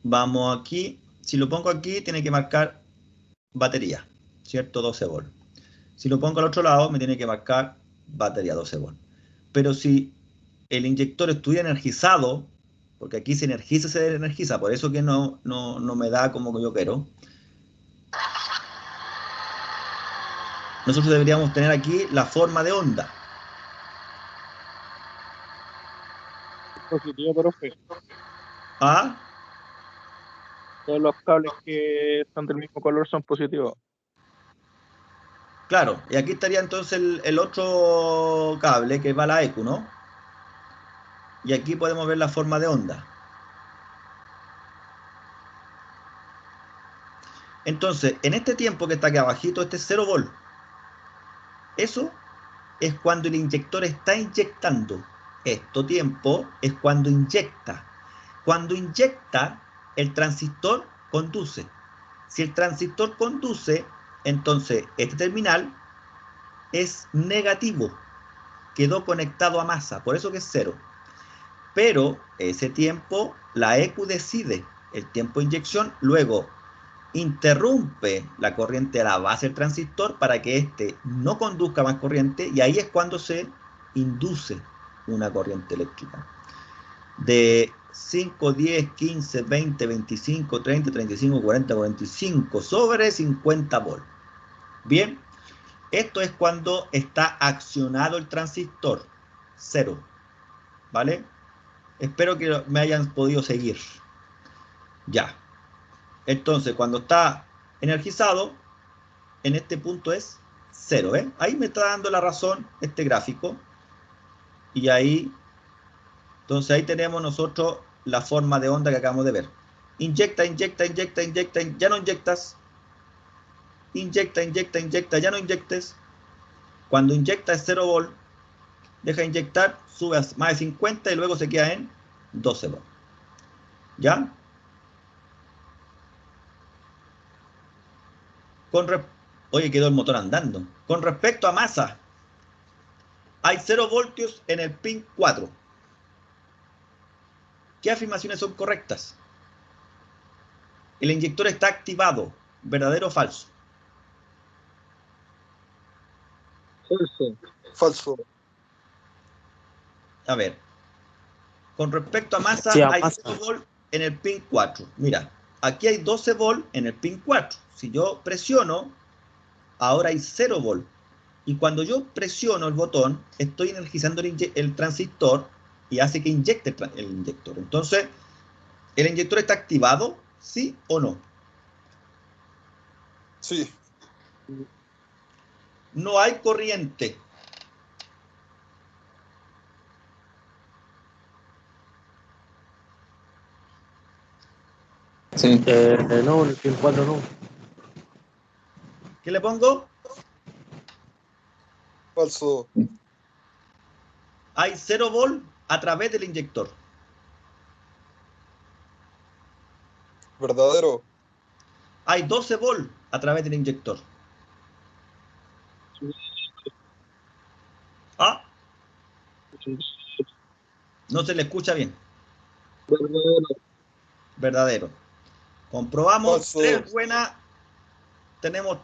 Vamos aquí. Si lo pongo aquí, tiene que marcar batería, ¿cierto? 12 volt. Si lo pongo al otro lado, me tiene que marcar batería 12 volt. Pero si el inyector estuviera energizado, porque aquí se energiza, se desenergiza, por eso que no me da como yo quiero. Nosotros deberíamos tener aquí la forma de onda. Positivo, profe. ¿Ah? Todos los cables que son del mismo color son positivos. Claro, y aquí estaría entonces el otro cable que va a la ECU, ¿no? Y aquí podemos ver la forma de onda. Entonces, en este tiempo que está aquí abajito, este es 0 volt. Eso es cuando el inyector está inyectando. Este tiempo es cuando inyecta. Cuando inyecta, el transistor conduce. Si el transistor conduce, entonces este terminal es negativo. Quedó conectado a masa, por eso que es 0. Pero ese tiempo, la ECU decide el tiempo de inyección, luego interrumpe la corriente a la base del transistor para que éste no conduzca más corriente y ahí es cuando se induce una corriente eléctrica. De 5, 10, 15, 20, 25, 30, 35, 40, 45 sobre 50 volt. Bien, esto es cuando está accionado el transistor, 0. ¿Vale? Espero que me hayan podido seguir. Ya. Entonces, cuando está energizado, en este punto es 0. ¿eh? Ahí me está dando la razón este gráfico. Y ahí, entonces ahí tenemos nosotros la forma de onda que acabamos de ver. Inyecta, inyecta, inyecta, inyecta, ya no inyectas. Inyecta, inyecta, inyecta, ya no inyectes. Cuando inyecta es 0 volt, deja de inyectar, sube a más de 50 y luego se queda en 12 volt. ¿Ya? Oye, quedó el motor andando. Con respecto a masa, hay 0 voltios en el pin 4. ¿Qué afirmaciones son correctas? El inyector está activado, ¿verdadero o falso? Falso. Falso. A ver, con respecto a masa, Sí, a hay masa. 0 volt en el pin 4. Mira, aquí hay 12 volt en el pin 4. Si yo presiono, ahora hay 0 volt. Y cuando yo presiono el botón, estoy energizando el transistor y hace que inyecte el inyector. Entonces, ¿el inyector está activado? ¿Sí o no? Sí. No hay corriente. Sí. No, en el pin 4 no. ¿Qué le pongo? Falso. Hay 0 volt a través del inyector. Verdadero. Hay 12 volt a través del inyector. Ah, no se le escucha bien. Verdadero. Verdadero. Comprobamos Falso. 3 buenas. Tenemos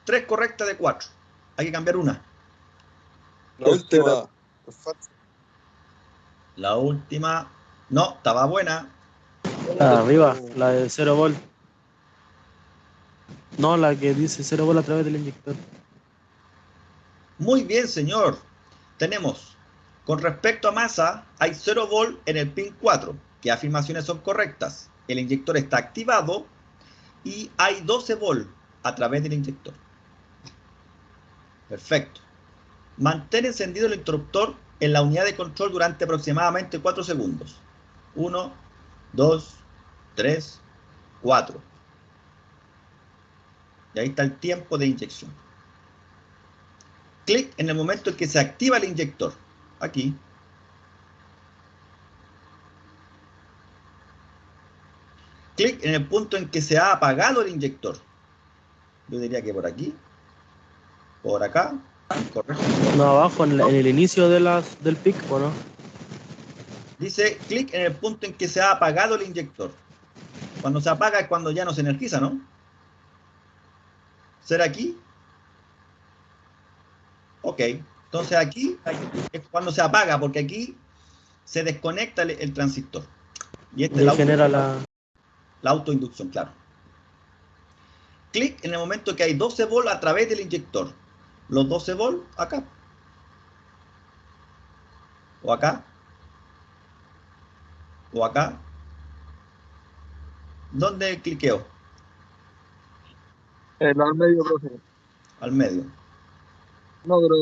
3 correctas de 4. Hay que cambiar una. La última. Falso. La última No, estaba buena. La de arriba, la de 0 volt. No, la que dice 0 volt a través del inyector. Muy bien, señor. Tenemos, con respecto a masa, hay 0 volt en el pin 4. ¿Qué afirmaciones son correctas? El inyector está activado y hay 12 volt a través del inyector. Perfecto. Mantén encendido el interruptor en la unidad de control durante aproximadamente 4 segundos. 1, 2, 3, 4. Y ahí está el tiempo de inyección. Clic en el momento en que se activa el inyector. Aquí. Clic en el punto en que se ha apagado el inyector. Yo diría que por aquí. Por acá. Correcto. No, abajo, en el inicio de del pic, ¿o no? Dice clic en el punto en que se ha apagado el inyector. Cuando se apaga es cuando ya no se energiza, ¿no? ¿Será aquí? Ok. Entonces aquí es cuando se apaga, porque aquí se desconecta el transistor. Y este Y es genera la autoinducción, claro. Clic en el momento que hay 12 volt a través del inyector. Los 12 volt acá. O acá. O acá. ¿Dónde cliqueo? Al medio, profe. Al medio. No, pero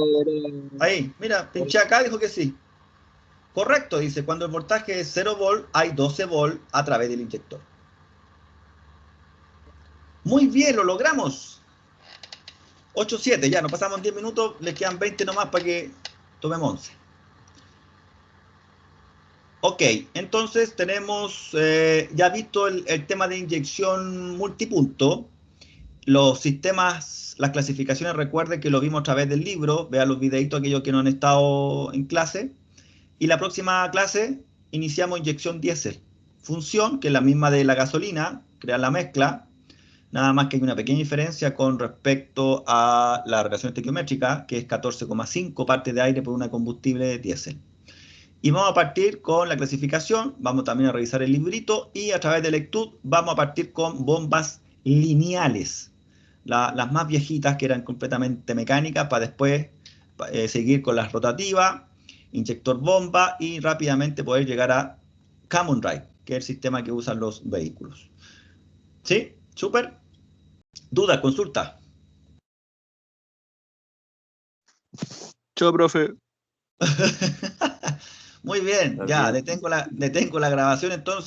Ahí, mira, pinché acá, dijo que sí. Correcto, dice, cuando el voltaje es 0 volt, hay 12 volt a través del inyector. Muy bien, lo logramos. 8-7, ya, nos pasamos 10 minutos, les quedan 20 nomás para que tomemos 11. Ok, entonces tenemos ya visto el tema de inyección multipunto. Los sistemas, las clasificaciones, recuerden que lo vimos a través del libro, vean los videitos aquellos que no han estado en clase. Y la próxima clase iniciamos inyección diésel. Función, que es la misma de la gasolina, crear la mezcla, nada más que hay una pequeña diferencia con respecto a la relación estequiométrica, que es 14,5 partes de aire por una combustible diésel. Y vamos a partir con la clasificación, vamos también a revisar el librito y a través de lectura vamos a partir con bombas lineales, las más viejitas que eran completamente mecánicas, para después seguir con las rotativas, inyector bomba y rápidamente poder llegar a Common Drive, que es el sistema que usan los vehículos. ¿Sí? ¿Súper? ¿Dudas? ¿Consulta? Chao, profe. Muy bien, ya, detengo la grabación entonces.